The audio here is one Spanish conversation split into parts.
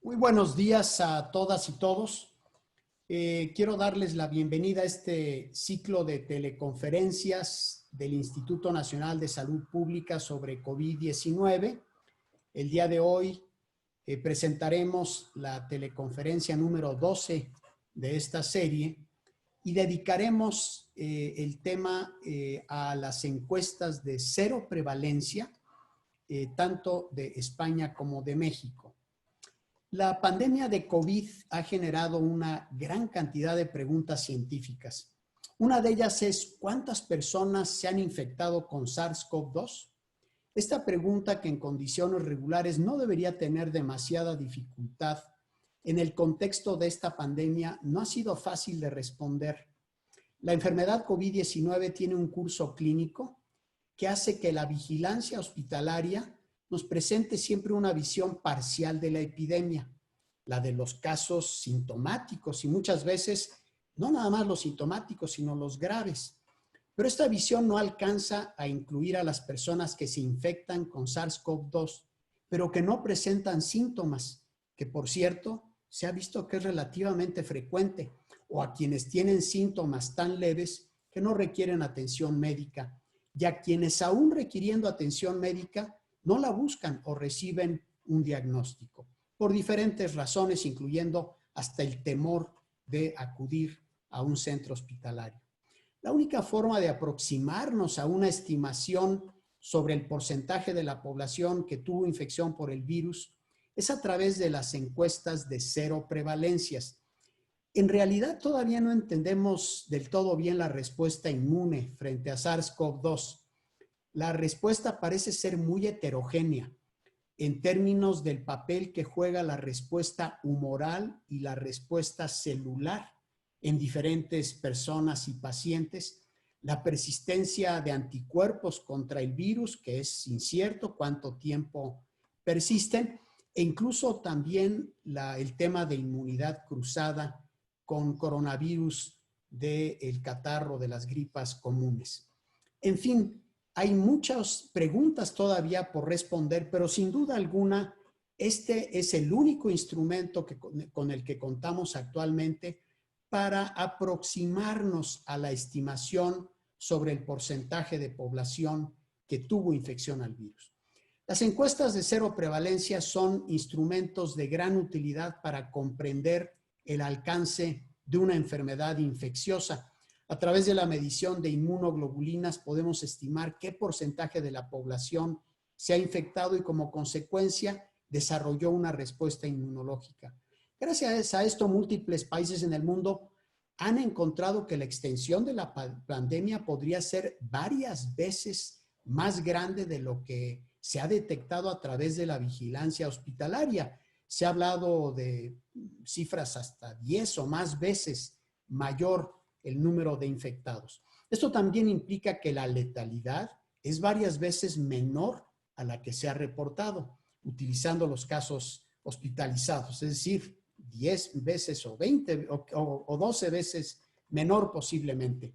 Muy buenos días a todas y todos. Quiero darles la bienvenida a este ciclo de teleconferencias del Instituto Nacional de Salud Pública sobre COVID-19. El día de hoy presentaremos la teleconferencia número 12 de esta serie y dedicaremos el tema a las encuestas de cero prevalencia, tanto de España como de México. La pandemia de COVID ha generado una gran cantidad de preguntas científicas. Una de ellas es, ¿cuántas personas se han infectado con SARS-CoV-2? Esta pregunta, que en condiciones regulares no debería tener demasiada dificultad, en el contexto de esta pandemia no ha sido fácil de responder. La enfermedad COVID-19 tiene un curso clínico que hace que la vigilancia hospitalaria nos presente siempre una visión parcial de la epidemia, la de los casos sintomáticos y muchas veces no nada más los sintomáticos, sino los graves. Pero esta visión no alcanza a incluir a las personas que se infectan con SARS-CoV-2, pero que no presentan síntomas, que por cierto se ha visto que es relativamente frecuente, o a quienes tienen síntomas tan leves que no requieren atención médica, y a quienes aún requiriendo atención médica no la buscan o reciben un diagnóstico, por diferentes razones, incluyendo hasta el temor de acudir a un centro hospitalario. La única forma de aproximarnos a una estimación sobre el porcentaje de la población que tuvo infección por el virus es a través de las encuestas de cero prevalencias. En realidad todavía no entendemos del todo bien la respuesta inmune frente a SARS-CoV-2. La respuesta parece ser muy heterogénea en términos del papel que juega la respuesta humoral y la respuesta celular en diferentes personas y pacientes, la persistencia de anticuerpos contra el virus, que es incierto cuánto tiempo persisten, e incluso también el tema de inmunidad cruzada con coronavirus del catarro, de las gripas comunes. En fin, hay muchas preguntas todavía por responder, pero sin duda alguna, este es el único instrumento con el que contamos actualmente para aproximarnos a la estimación sobre el porcentaje de población que tuvo infección al virus. Las encuestas de cero prevalencia son instrumentos de gran utilidad para comprender el alcance de una enfermedad infecciosa. A través de la medición de inmunoglobulinas podemos estimar qué porcentaje de la población se ha infectado y como consecuencia desarrolló una respuesta inmunológica. Gracias a esto, múltiples países en el mundo han encontrado que la extensión de la pandemia podría ser varias veces más grande de lo que se ha detectado a través de la vigilancia hospitalaria. Se ha hablado de cifras hasta 10 o más veces mayor el número de infectados. Esto también implica que la letalidad es varias veces menor a la que se ha reportado, utilizando los casos hospitalizados, es decir, 10 veces o 20 o 12 veces menor posiblemente.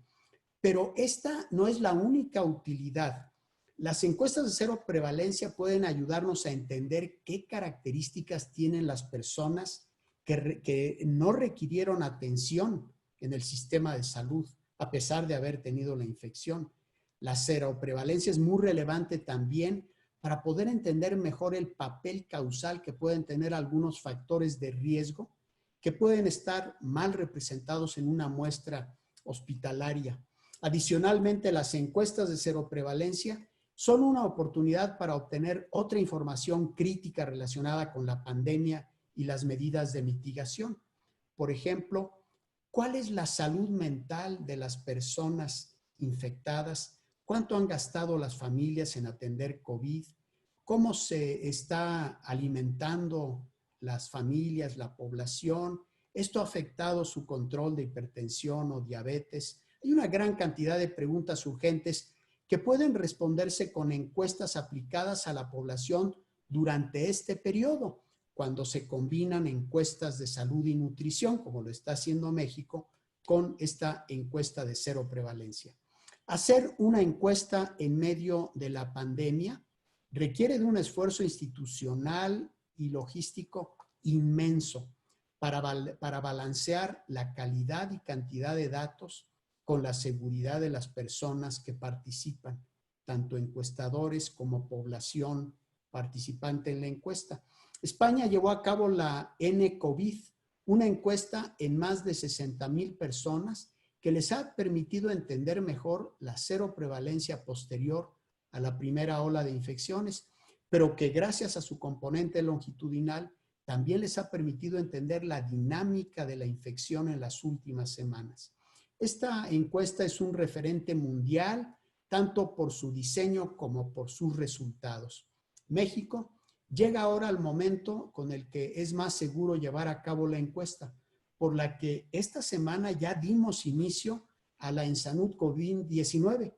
Pero esta no es la única utilidad. Las encuestas de cero prevalencia pueden ayudarnos a entender qué características tienen las personas que no requirieron atención en el sistema de salud, a pesar de haber tenido la infección. La seroprevalencia es muy relevante también para poder entender mejor el papel causal que pueden tener algunos factores de riesgo que pueden estar mal representados en una muestra hospitalaria. Adicionalmente, las encuestas de seroprevalencia son una oportunidad para obtener otra información crítica relacionada con la pandemia y las medidas de mitigación. Por ejemplo, ¿cuál es la salud mental de las personas infectadas? ¿Cuánto han gastado las familias en atender COVID? ¿Cómo se está alimentando las familias, la población? ¿Esto ha afectado su control de hipertensión o diabetes? Hay una gran cantidad de preguntas urgentes que pueden responderse con encuestas aplicadas a la población durante este periodo, cuando se combinan encuestas de salud y nutrición, como lo está haciendo México, con esta encuesta de cero prevalencia. Hacer una encuesta en medio de la pandemia requiere de un esfuerzo institucional y logístico inmenso para balancear la calidad y cantidad de datos con la seguridad de las personas que participan, tanto encuestadores como población participante en la encuesta. España llevó a cabo la N-COVID, una encuesta en más de 60,000 personas que les ha permitido entender mejor la cero prevalencia posterior a la primera ola de infecciones, pero que gracias a su componente longitudinal también les ha permitido entender la dinámica de la infección en las últimas semanas. Esta encuesta es un referente mundial, tanto por su diseño como por sus resultados. México llega ahora al momento con el que es más seguro llevar a cabo la encuesta, por la que esta semana ya dimos inicio a la ENSANUD COVID-19,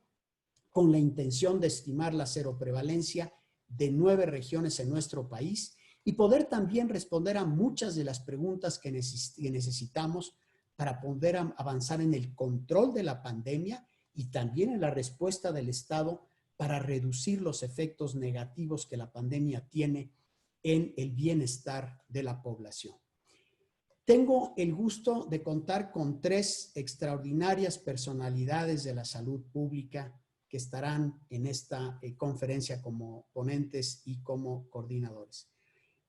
con la intención de estimar la cero prevalencia de 9 regiones en nuestro país y poder también responder a muchas de las preguntas que necesitamos para poder avanzar en el control de la pandemia y también en la respuesta del Estado para reducir los efectos negativos que la pandemia tiene en el bienestar de la población. Tengo el gusto de contar con 3 extraordinarias personalidades de la salud pública que estarán en esta conferencia como ponentes y como coordinadores.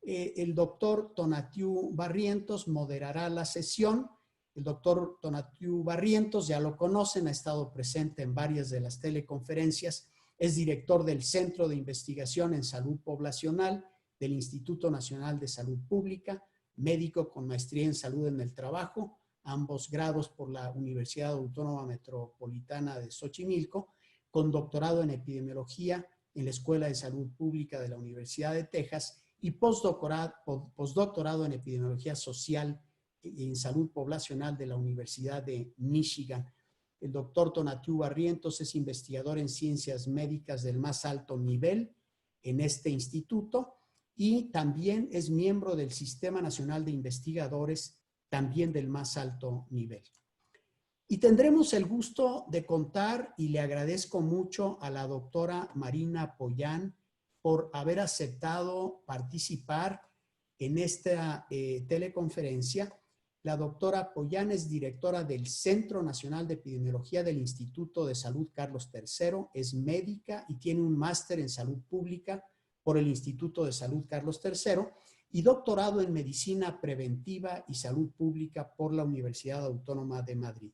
El doctor Tonatiuh Barrientos moderará la sesión. El doctor Tonatiuh Barrientos, ya lo conocen, ha estado presente en varias de las teleconferencias, es director del Centro de Investigación en Salud Poblacional del Instituto Nacional de Salud Pública, médico con maestría en Salud en el Trabajo, ambos grados por la Universidad Autónoma Metropolitana de Xochimilco, con doctorado en epidemiología en la Escuela de Salud Pública de la Universidad de Texas y postdoctorado en epidemiología social y en salud poblacional de la Universidad de Michigan. El doctor Tonatiuh Barrientos es investigador en ciencias médicas del más alto nivel en este instituto y también es miembro del Sistema Nacional de Investigadores, también del más alto nivel. Y tendremos el gusto de contar, y le agradezco mucho a la doctora Marina Pollán por haber aceptado participar en esta teleconferencia. La doctora Pollán es directora del Centro Nacional de Epidemiología del Instituto de Salud Carlos III, es médica y tiene un máster en salud pública por el Instituto de Salud Carlos III y doctorado en medicina preventiva y salud pública por la Universidad Autónoma de Madrid.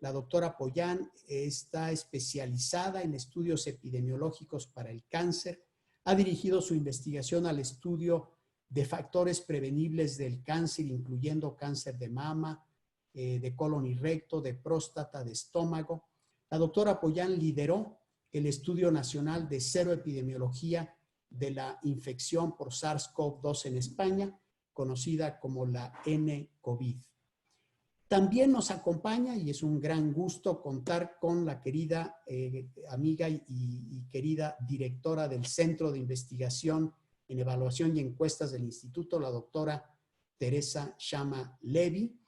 La doctora Pollán está especializada en estudios epidemiológicos para el cáncer, ha dirigido su investigación al estudio de factores prevenibles del cáncer, incluyendo cáncer de mama, de colon y recto, de próstata, de estómago. La doctora Pollán lideró el Estudio Nacional de Cero Epidemiología de la infección por SARS-CoV-2 en España, conocida como la N-COVID. También nos acompaña, y es un gran gusto contar con la querida amiga y querida directora del Centro de Investigación en Evaluación y Encuestas del Instituto, la doctora Teresa Shama Levy.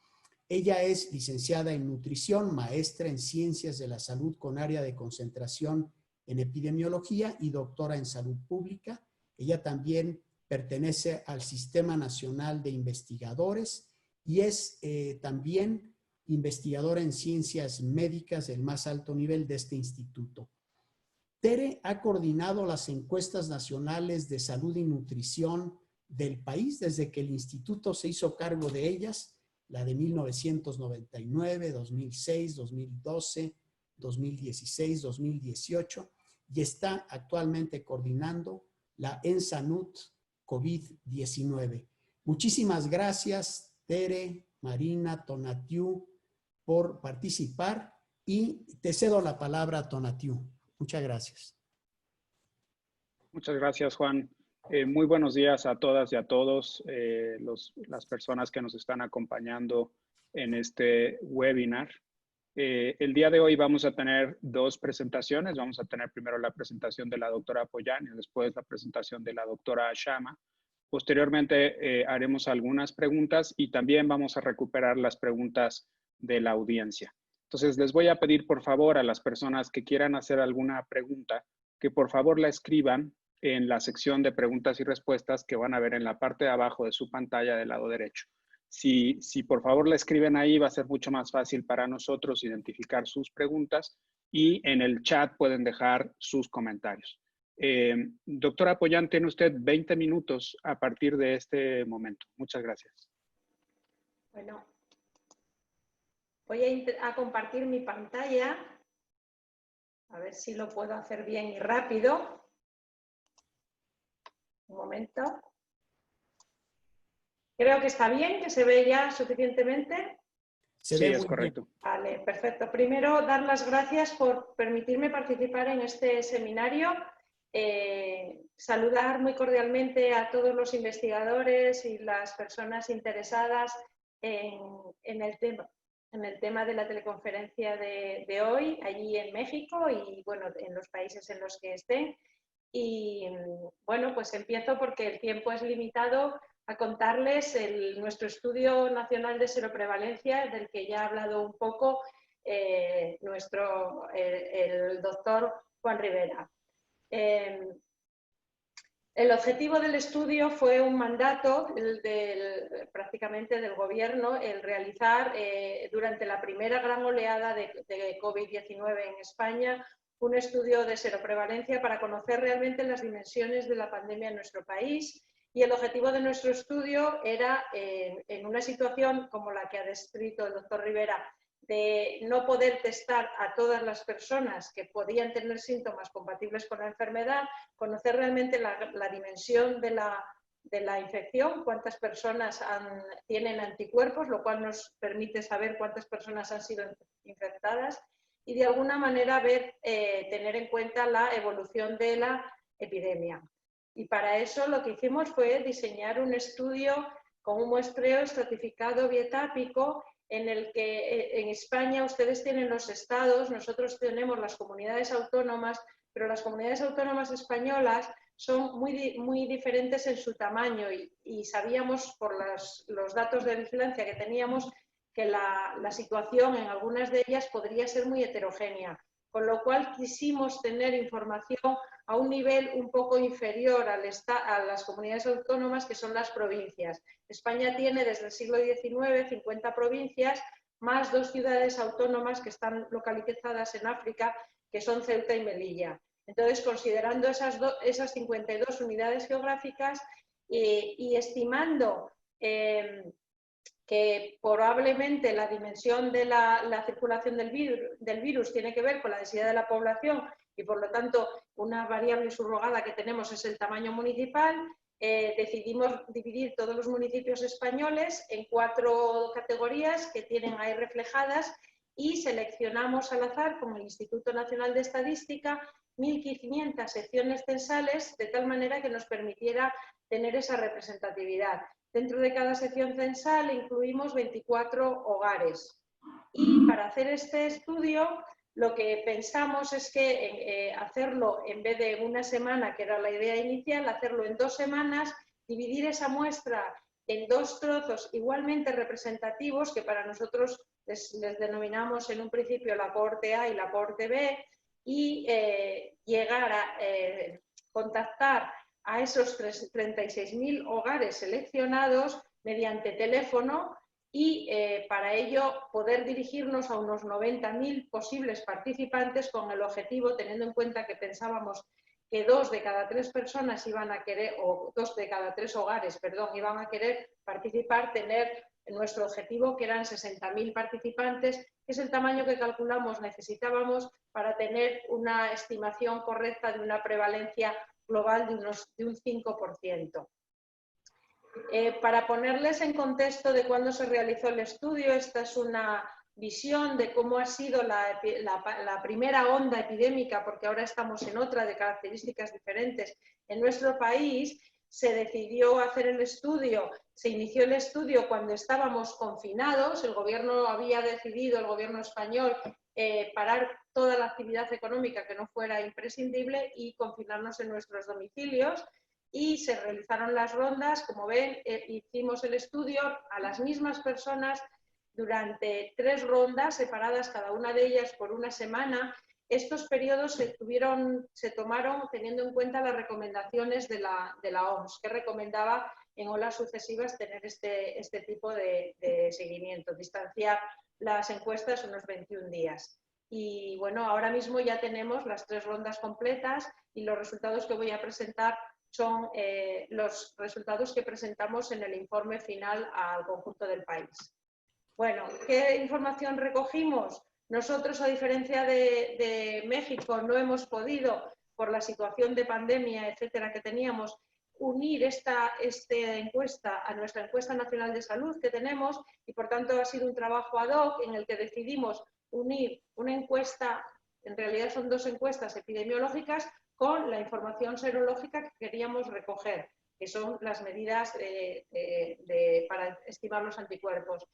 Ella es licenciada en nutrición, maestra en ciencias de la salud con área de concentración en epidemiología y doctora en salud pública. Ella también pertenece al Sistema Nacional de Investigadores y es también investigadora en ciencias médicas del más alto nivel de este instituto. Tere ha coordinado las encuestas nacionales de salud y nutrición del país desde que el instituto se hizo cargo de ellas, la de 1999, 2006, 2012, 2016, 2018, y está actualmente coordinando la ENSANUD COVID-19. Muchísimas gracias, Tere, Marina, Tonatiuh, por participar y te cedo la palabra, Tonatiuh. Muchas gracias. Muchas gracias, Juan. Muy buenos días a todas y a todos las personas que nos están acompañando en este webinar. El día de hoy vamos a tener 2 presentaciones. Vamos a tener primero la presentación de la doctora Pollán y después la presentación de la doctora Shama. Posteriormente haremos algunas preguntas y también vamos a recuperar las preguntas de la audiencia. Entonces les voy a pedir por favor a las personas que quieran hacer alguna pregunta que por favor la escriban en la sección de preguntas y respuestas que van a ver en la parte de abajo de su pantalla del lado derecho. Si por favor la escriben ahí, va a ser mucho más fácil para nosotros identificar sus preguntas y en el chat pueden dejar sus comentarios. Doctora Pollán, tiene usted 20 minutos a partir de este momento. Muchas gracias. Bueno, voy a compartir mi pantalla. A ver si lo puedo hacer bien y rápido. Un momento. Creo que está bien, que se ve ya suficientemente. Sí, es correcto. Vale, perfecto. Primero, dar las gracias por permitirme participar en este seminario. Saludar muy cordialmente a todos los investigadores y las personas interesadas en el tema de la teleconferencia de hoy, allí en México y bueno, en los países en los que estén. Y bueno, pues empiezo porque el tiempo es limitado a contarles nuestro estudio nacional de seroprevalencia, del que ya ha hablado un poco el doctor Juan Rivera. El objetivo del estudio fue un mandato prácticamente del gobierno, el realizar durante la primera gran oleada de COVID-19 en España un estudio de seroprevalencia para conocer realmente las dimensiones de la pandemia en nuestro país. Y el objetivo de nuestro estudio era, en una situación como la que ha descrito el doctor Rivera, de no poder testar a todas las personas que podían tener síntomas compatibles con la enfermedad, conocer realmente la dimensión de la infección, cuántas personas tienen anticuerpos, lo cual nos permite saber cuántas personas han sido infectadas y de alguna manera tener en cuenta la evolución de la epidemia. Y para eso lo que hicimos fue diseñar un estudio con un muestreo estratificado bietápico en el que en España ustedes tienen los estados, nosotros tenemos las comunidades autónomas, pero las comunidades autónomas españolas son muy diferentes en su tamaño y sabíamos por los datos de vigilancia que teníamos que la situación en algunas de ellas podría ser muy heterogénea, con lo cual quisimos tener información a un nivel un poco inferior a las comunidades autónomas, que son las provincias. España tiene desde el siglo XIX 50 provincias, más 2 ciudades autónomas que están localizadas en África, que son Ceuta y Melilla. Entonces, considerando esas 52 unidades geográficas y estimando que probablemente la dimensión de la circulación del virus tiene que ver con la densidad de la población y por lo tanto una variable subrogada que tenemos es el tamaño municipal, decidimos dividir todos los municipios españoles en 4 categorías que tienen ahí reflejadas y seleccionamos al azar, como el Instituto Nacional de Estadística, 1.500 secciones censales de tal manera que nos permitiera tener esa representatividad. Dentro de cada sección censal incluimos 24 hogares. Y para hacer este estudio, lo que pensamos es que hacerlo en vez de una semana, que era la idea inicial, hacerlo en 2 semanas, dividir esa muestra en 2 trozos igualmente representativos, que para nosotros les denominamos en un principio la cohorte A y la cohorte B, y llegar a contactar a esos 36.000 hogares seleccionados mediante teléfono y para ello poder dirigirnos a unos 90.000 posibles participantes con el objetivo, teniendo en cuenta que pensábamos que 2 de cada 3 personas iban a querer, o 2 de cada 3 hogares, perdón, iban a querer participar, tener nuestro objetivo, que eran 60.000 participantes, que es el tamaño que calculamos necesitábamos para tener una estimación correcta de una prevalencia global de un 5%. Para ponerles en contexto de cuándo se realizó el estudio, esta es una visión de cómo ha sido la primera onda epidémica, porque ahora estamos en otra de características diferentes en nuestro país. Se decidió hacer el estudio, se inició el estudio cuando estábamos confinados, el gobierno había decidido, el gobierno español, parar toda la actividad económica que no fuera imprescindible y confinarnos en nuestros domicilios. Y se realizaron las rondas, como ven, hicimos el estudio a las mismas personas durante 3 rondas separadas, cada una de ellas por una semana, estos periodos se tomaron teniendo en cuenta las recomendaciones de la OMS, que recomendaba en olas sucesivas tener este tipo de seguimiento, distanciar las encuestas unos 21 días. Y bueno, ahora mismo ya tenemos las 3 rondas completas y los resultados que voy a presentar son los resultados que presentamos en el informe final al conjunto del país. Bueno, ¿qué información recogimos? Nosotros, a diferencia de México, no hemos podido, por la situación de pandemia, etcétera, que teníamos, unir esta encuesta a nuestra encuesta nacional de salud que tenemos y, por tanto, ha sido un trabajo ad hoc en el que decidimos unir una encuesta, en realidad son 2 encuestas epidemiológicas, con la información serológica que queríamos recoger, que son las medidas para estimar los anticuerpos.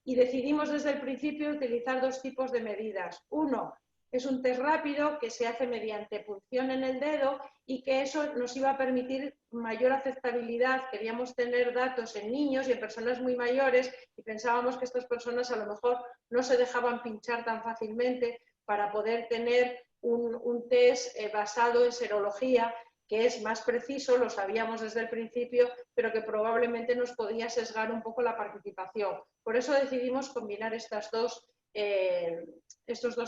Y decidimos desde el principio utilizar 2 tipos de medidas. Uno es un test rápido que se hace mediante punción en el dedo y que eso nos iba a permitir mayor aceptabilidad. Queríamos tener datos en niños y en personas muy mayores y pensábamos que estas personas a lo mejor no se dejaban pinchar tan fácilmente para poder tener un test basado en serología que es más preciso, lo sabíamos desde el principio, pero que probablemente nos podía sesgar un poco la participación. Por eso decidimos combinar estos 2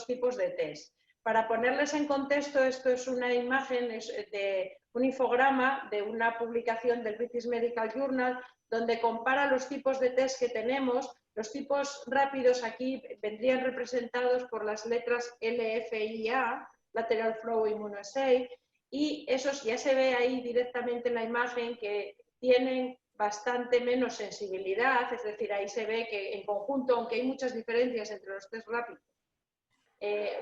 tipos de test. Para ponerles en contexto, esto es una imagen de un infograma de una publicación del British Medical Journal, donde compara los tipos de test que tenemos. Los tipos rápidos aquí vendrían representados por las letras LFIA, Lateral Flow Immunoassay, y esos ya se ve ahí directamente en la imagen que tienen bastante menos sensibilidad, es decir, ahí se ve que en conjunto, aunque hay muchas diferencias entre los test rápidos,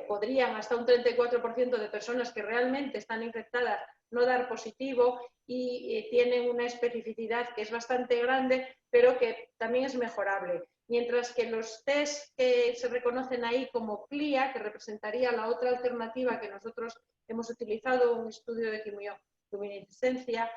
podrían hasta un 34% de personas que realmente están infectadas no dar positivo y tienen una especificidad que es bastante grande, pero que también es mejorable. Mientras que los test que se reconocen ahí como CLIA, que representaría la otra alternativa que nosotros hemos utilizado, un estudio de quimioluminiscencia,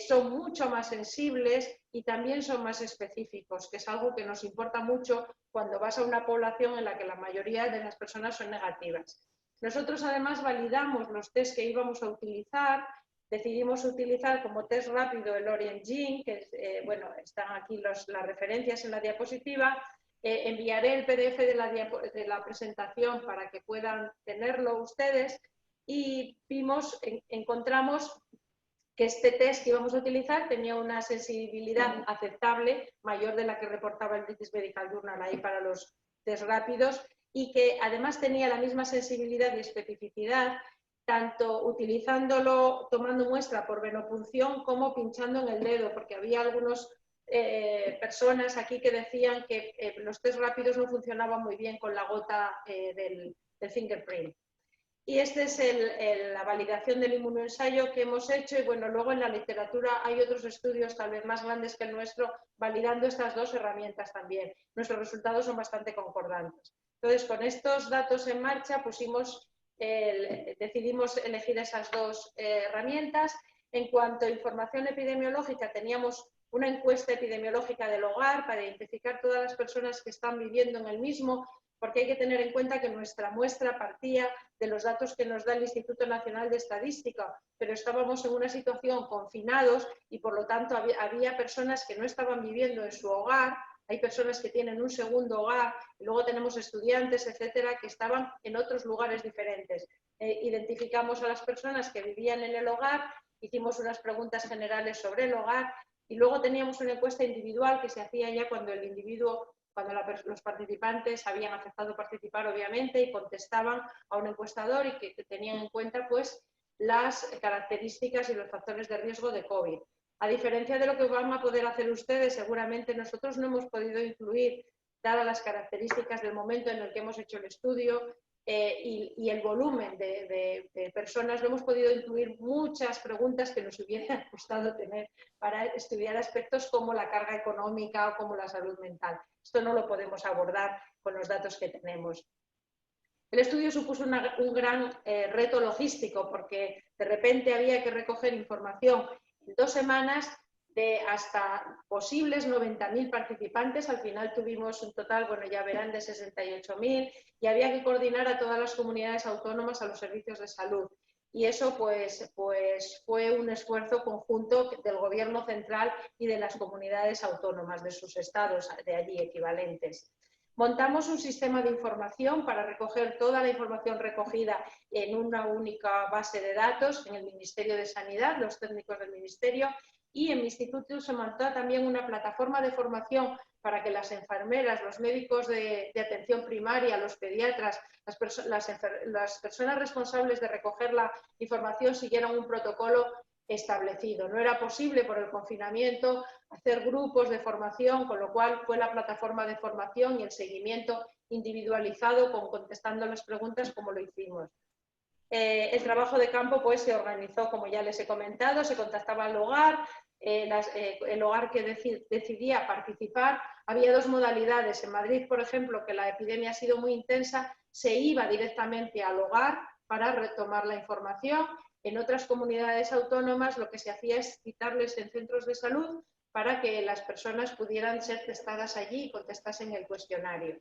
son mucho más sensibles y también son más específicos, que es algo que nos importa mucho cuando vas a una población en la que la mayoría de las personas son negativas. Nosotros además validamos los test que íbamos a utilizar. Decidimos utilizar como test rápido el Orient Gene, que bueno, están aquí las referencias en la diapositiva. Enviaré el PDF de la presentación para que puedan tenerlo ustedes. Y encontramos que este test que íbamos a utilizar tenía una sensibilidad aceptable, mayor de la que reportaba el British Medical Journal ahí para los test rápidos, y que además tenía la misma sensibilidad y especificidad, tanto utilizándolo, tomando muestra por venopunción, como pinchando en el dedo, porque había algunas personas aquí que decían que los test rápidos no funcionaban muy bien con la gota del fingerprint. Y esta es la validación del inmunoensayo que hemos hecho, y bueno, luego en la literatura hay otros estudios tal vez más grandes que el nuestro validando estas 2 herramientas también. Nuestros resultados son bastante concordantes. Entonces, con estos datos en marcha decidimos elegir esas 2 herramientas. En cuanto a información epidemiológica, teníamos una encuesta epidemiológica del hogar para identificar todas las personas que están viviendo en el mismo, porque hay que tener en cuenta que nuestra muestra partía de los datos que nos da el Instituto Nacional de Estadística, pero estábamos en una situación confinados y por lo tanto había personas que no estaban viviendo en su hogar, hay personas que tienen un segundo hogar, y luego tenemos estudiantes, etcétera, que estaban en otros lugares diferentes. Identificamos a las personas que vivían en el hogar, hicimos unas preguntas generales sobre el hogar y luego teníamos una encuesta individual que se hacía ya cuando el individuo, cuando los participantes habían aceptado participar, obviamente, y contestaban a un encuestador y que tenían en cuenta pues las características y los factores de riesgo de COVID. A diferencia de lo que van a poder hacer ustedes, seguramente nosotros no hemos podido incluir, dadas las características del momento en el que hemos hecho el estudio y el volumen de personas, no hemos podido incluir muchas preguntas que nos hubiera gustado tener para estudiar aspectos como la carga económica o como la salud mental. Esto no lo podemos abordar con los datos que tenemos. El estudio supuso un gran reto logístico porque de repente había que recoger información en 2 semanas de hasta posibles 90.000 participantes. Al final tuvimos un total, bueno, ya verán, de 68.000, y había que coordinar a todas las comunidades autónomas, a los servicios de salud. Y eso pues fue un esfuerzo conjunto del Gobierno central y de las comunidades autónomas, de sus estados de allí equivalentes. Montamos un sistema de información para recoger toda la información recogida en una única base de datos en el Ministerio de Sanidad, los técnicos del Ministerio, y en mi instituto se montó también una plataforma de formación para que las enfermeras, los médicos de atención primaria, los pediatras, las personas responsables de recoger la información siguieran un protocolo establecido. No era posible por el confinamiento hacer grupos de formación, con lo cual fue la plataforma de formación y el seguimiento individualizado contestando las preguntas como lo hicimos. El trabajo de campo pues se organizó, como ya les he comentado, se contactaba al hogar, el hogar que decidía participar. Había dos modalidades. En Madrid, por ejemplo, que la epidemia ha sido muy intensa, se iba directamente al hogar para retomar la información. En otras comunidades autónomas lo que se hacía es citarles en centros de salud para que las personas pudieran ser testadas allí y contestasen el cuestionario.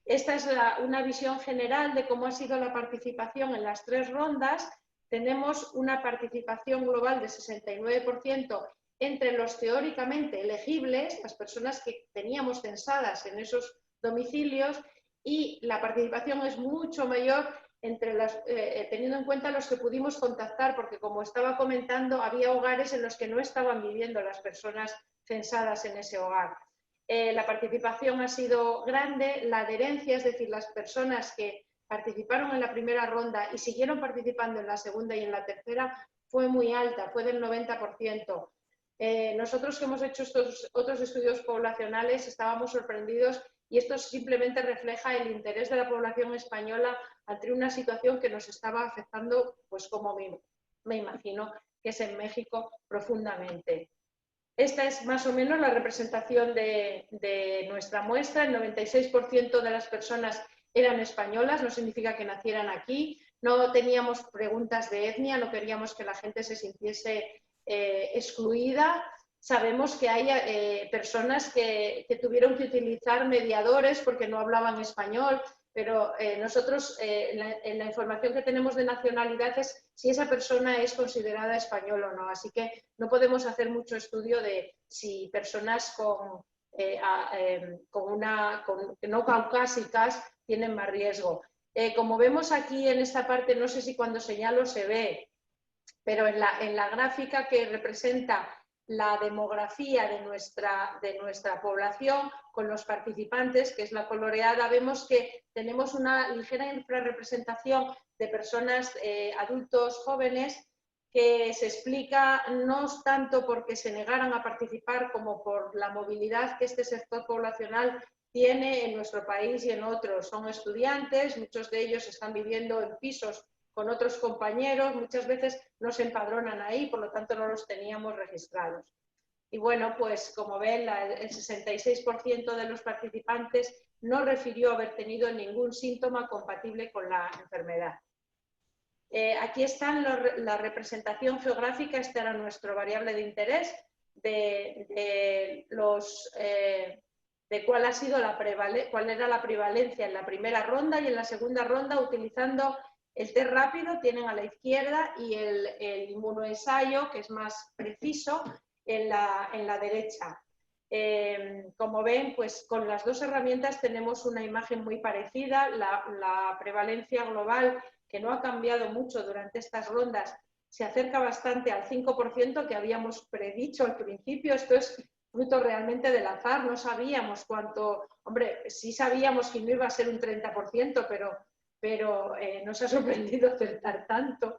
Esta es una visión general de cómo ha sido la participación en las 3 rondas. Tenemos una participación global de 69% entre los teóricamente elegibles, las personas que teníamos censadas en esos domicilios, y la participación es mucho mayor entre teniendo en cuenta los que pudimos contactar, porque como estaba comentando, había hogares en los que no estaban viviendo las personas censadas en ese hogar. La participación ha sido grande, la adherencia, es decir, las personas que participaron en la primera ronda y siguieron participando en la segunda y en la tercera, fue muy alta, fue del 90%. Nosotros que hemos hecho estos otros estudios poblacionales estábamos sorprendidos, y esto simplemente refleja el interés de la población española ante una situación que nos estaba afectando, pues como me imagino que es en México, profundamente. Esta es más o menos la representación de nuestra muestra. El 96% de las personas eran españolas, no significa que nacieran aquí. No teníamos preguntas de etnia, no queríamos que la gente se sintiese excluida. Sabemos que hay personas que tuvieron que utilizar mediadores porque no hablaban español, pero nosotros en la información que tenemos de nacionalidad es si esa persona es considerada española o no. Así que no podemos hacer mucho estudio de si personas no caucásicas tienen más riesgo. Como vemos aquí en esta parte, no sé si cuando señalo se ve, pero en la gráfica que representa la demografía de nuestra población con los participantes, que es la coloreada, vemos que tenemos una ligera infrarrepresentación de personas adultos jóvenes, que se explica no tanto porque se negaran a participar como por la movilidad que este sector poblacional tiene en nuestro país y en otros. Son estudiantes, muchos de ellos están viviendo en pisos con otros compañeros, muchas veces no se empadronan ahí, por lo tanto no los teníamos registrados. Y bueno, pues como ven, el 66% de los participantes no refirió haber tenido ningún síntoma compatible con la enfermedad. Aquí está la representación geográfica. Este era nuestro variable de interés, de cuál ha sido cuál era la prevalencia en la primera ronda y en la segunda ronda, utilizando el test rápido, tienen a la izquierda, y el inmunoensayo, que es más preciso, en la derecha. Como ven, pues con las dos herramientas tenemos una imagen muy parecida. La prevalencia global, que no ha cambiado mucho durante estas rondas, se acerca bastante al 5% que habíamos predicho al principio. Esto es fruto realmente del azar, no sabíamos cuánto, hombre, sí sabíamos que no iba a ser un 30%, pero nos ha sorprendido acertar tanto.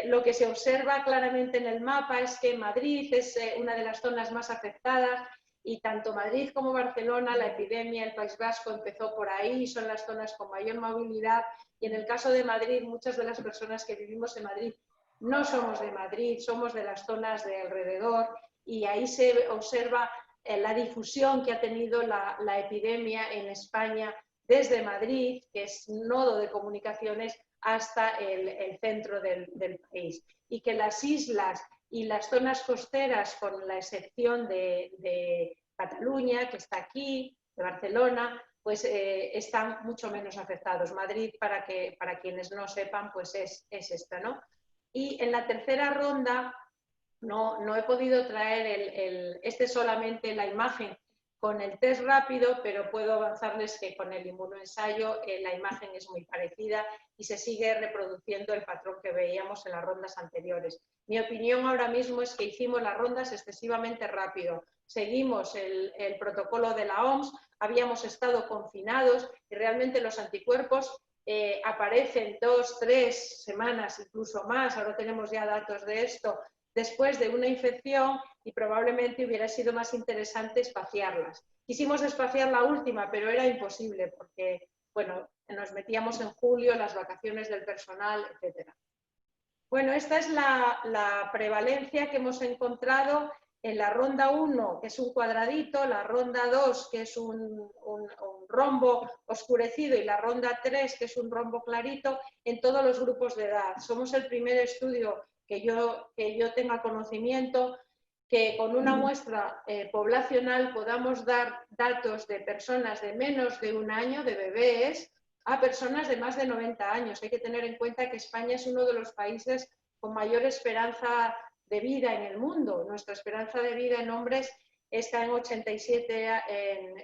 Lo que se observa claramente en el mapa es que Madrid es una de las zonas más afectadas, y tanto Madrid como Barcelona, la epidemia, el País Vasco empezó por ahí, son las zonas con mayor movilidad, y en el caso de Madrid, muchas de las personas que vivimos en Madrid no somos de Madrid, somos de las zonas de alrededor, y ahí se observa la difusión que ha tenido la epidemia en España desde Madrid, que es nodo de comunicaciones, hasta el centro del país, y que las islas y las zonas costeras, con la excepción de Cataluña, que está aquí, de Barcelona, pues están mucho menos afectados. Madrid, para quienes no sepan, pues es esta, ¿no? Y en la tercera ronda no he podido traer solamente la imagen con el test rápido, pero puedo avanzarles que con el inmunoensayo la imagen es muy parecida y se sigue reproduciendo el patrón que veíamos en las rondas anteriores. Mi opinión ahora mismo es que hicimos las rondas excesivamente rápido. Seguimos el protocolo de la OMS, habíamos estado confinados y realmente los anticuerpos aparecen 2, 3 semanas, incluso más, ahora tenemos ya datos de esto, después de una infección, y probablemente hubiera sido más interesante espaciarlas. Quisimos espaciar la última, pero era imposible porque, bueno, nos metíamos en julio, las vacaciones del personal, etc. Bueno, esta es la prevalencia que hemos encontrado en la ronda 1, que es un cuadradito, la ronda 2, que es un rombo oscurecido, y la ronda 3, que es un rombo clarito, en todos los grupos de edad. Somos el primer estudio que yo tenga conocimiento que con una muestra poblacional podamos dar datos de personas de menos de un año, de bebés, a personas de más de 90 años. Hay que tener en cuenta que España es uno de los países con mayor esperanza de vida en el mundo. Nuestra esperanza de vida en hombres está en 87,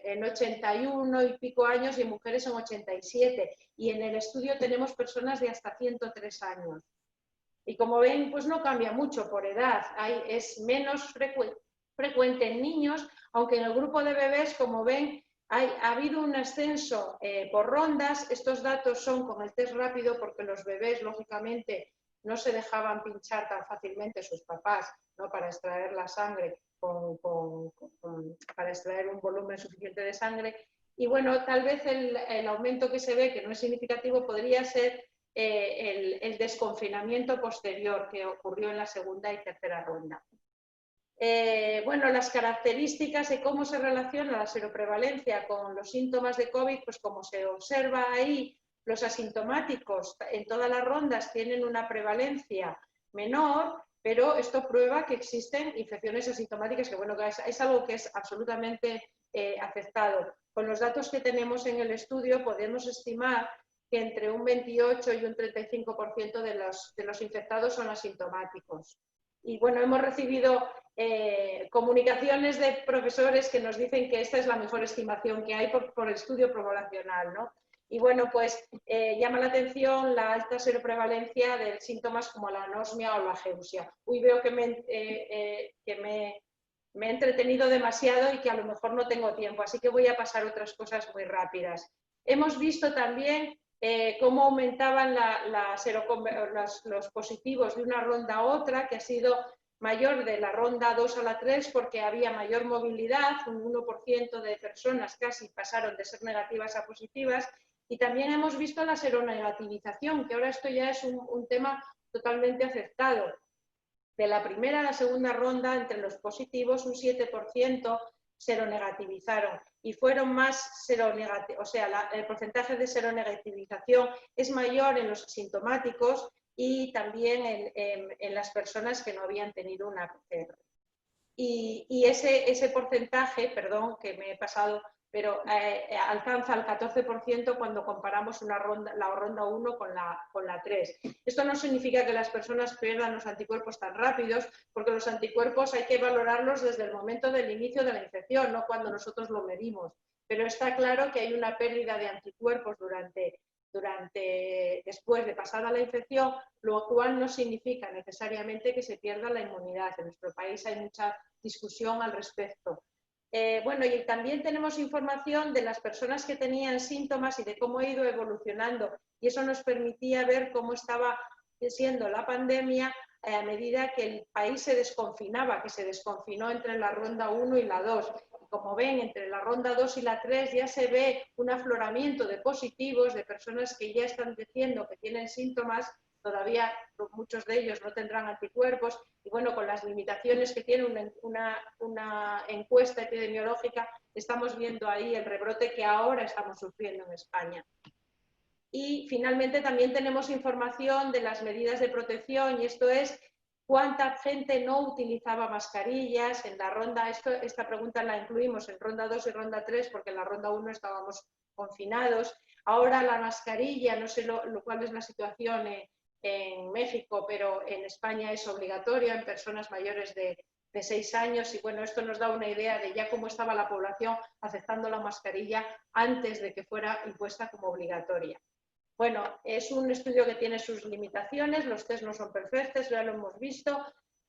en 81 y pico años, y en mujeres en 87. Y en el estudio tenemos personas de hasta 103 años. Y como ven, pues no cambia mucho por edad. Es menos frecuente en niños, aunque en el grupo de bebés, como ven, ha habido un ascenso por rondas. Estos datos son con el test rápido porque los bebés, lógicamente, no se dejaban pinchar tan fácilmente sus papás, ¿no?, para extraer la sangre, para extraer un volumen suficiente de sangre. Y bueno, tal vez el aumento que se ve, que no es significativo, podría ser el desconfinamiento posterior que ocurrió en la segunda y tercera ronda. Bueno, las características de cómo se relaciona la seroprevalencia con los síntomas de COVID, pues como se observa ahí, los asintomáticos en todas las rondas tienen una prevalencia menor, pero esto prueba que existen infecciones asintomáticas, que bueno, es algo que es absolutamente aceptado. Con los datos que tenemos en el estudio podemos estimar que entre un 28 y un 35% de los infectados son asintomáticos. Y bueno, hemos recibido comunicaciones de profesores que nos dicen que esta es la mejor estimación que hay por estudio poblacional, ¿no? Y bueno, pues llama la atención la alta seroprevalencia de síntomas como la anosmia o la ageusia. Uy, veo que me he entretenido demasiado y que a lo mejor no tengo tiempo, así que voy a pasar otras cosas muy rápidas. Hemos visto también cómo aumentaban los positivos de una ronda a otra, que ha sido mayor de la ronda 2 a la 3 porque había mayor movilidad, un 1% de personas casi pasaron de ser negativas a positivas, y también hemos visto la seronegativización, que ahora esto ya es un tema totalmente aceptado. De la primera a la segunda ronda, entre los positivos, un 7% seronegativizaron y fueron más seronegativos, o sea, el porcentaje de seronegativización es mayor en los asintomáticos y también en las personas que no habían tenido una PCR. Y ese porcentaje, perdón que me he pasado, pero alcanza el 14% cuando comparamos la ronda 1 con la 3. Esto no significa que las personas pierdan los anticuerpos tan rápidos, porque los anticuerpos hay que valorarlos desde el momento del inicio de la infección, no cuando nosotros lo medimos. Pero está claro que hay una pérdida de anticuerpos después de pasada la infección, lo cual no significa necesariamente que se pierda la inmunidad. En nuestro país hay mucha discusión al respecto. Bueno, y también tenemos información de las personas que tenían síntomas y de cómo ha ido evolucionando, y eso nos permitía ver cómo estaba siendo la pandemia a medida que el país se desconfinaba, que se desconfinó entre la ronda 1 y la 2. Como ven, entre la ronda 2 y la 3 ya se ve un afloramiento de positivos, de personas que ya están diciendo que tienen síntomas. Todavía muchos de ellos no tendrán anticuerpos, y bueno, con las limitaciones que tiene una encuesta epidemiológica, estamos viendo ahí el rebrote que ahora estamos sufriendo en España. Y finalmente también tenemos información de las medidas de protección, y esto es ¿Cuánta gente no utilizaba mascarillas en la ronda? Esta pregunta la incluimos en ronda 2 y ronda 3 porque en la ronda 1 estábamos confinados. Ahora la mascarilla, no sé cuál es la situación en México, pero en España es obligatoria en personas mayores de 6 años y bueno, esto nos da una idea de ya cómo estaba la población aceptando la mascarilla antes de que fuera impuesta como obligatoria. Bueno, es un estudio que tiene sus limitaciones, los test no son perfectos, ya lo hemos visto,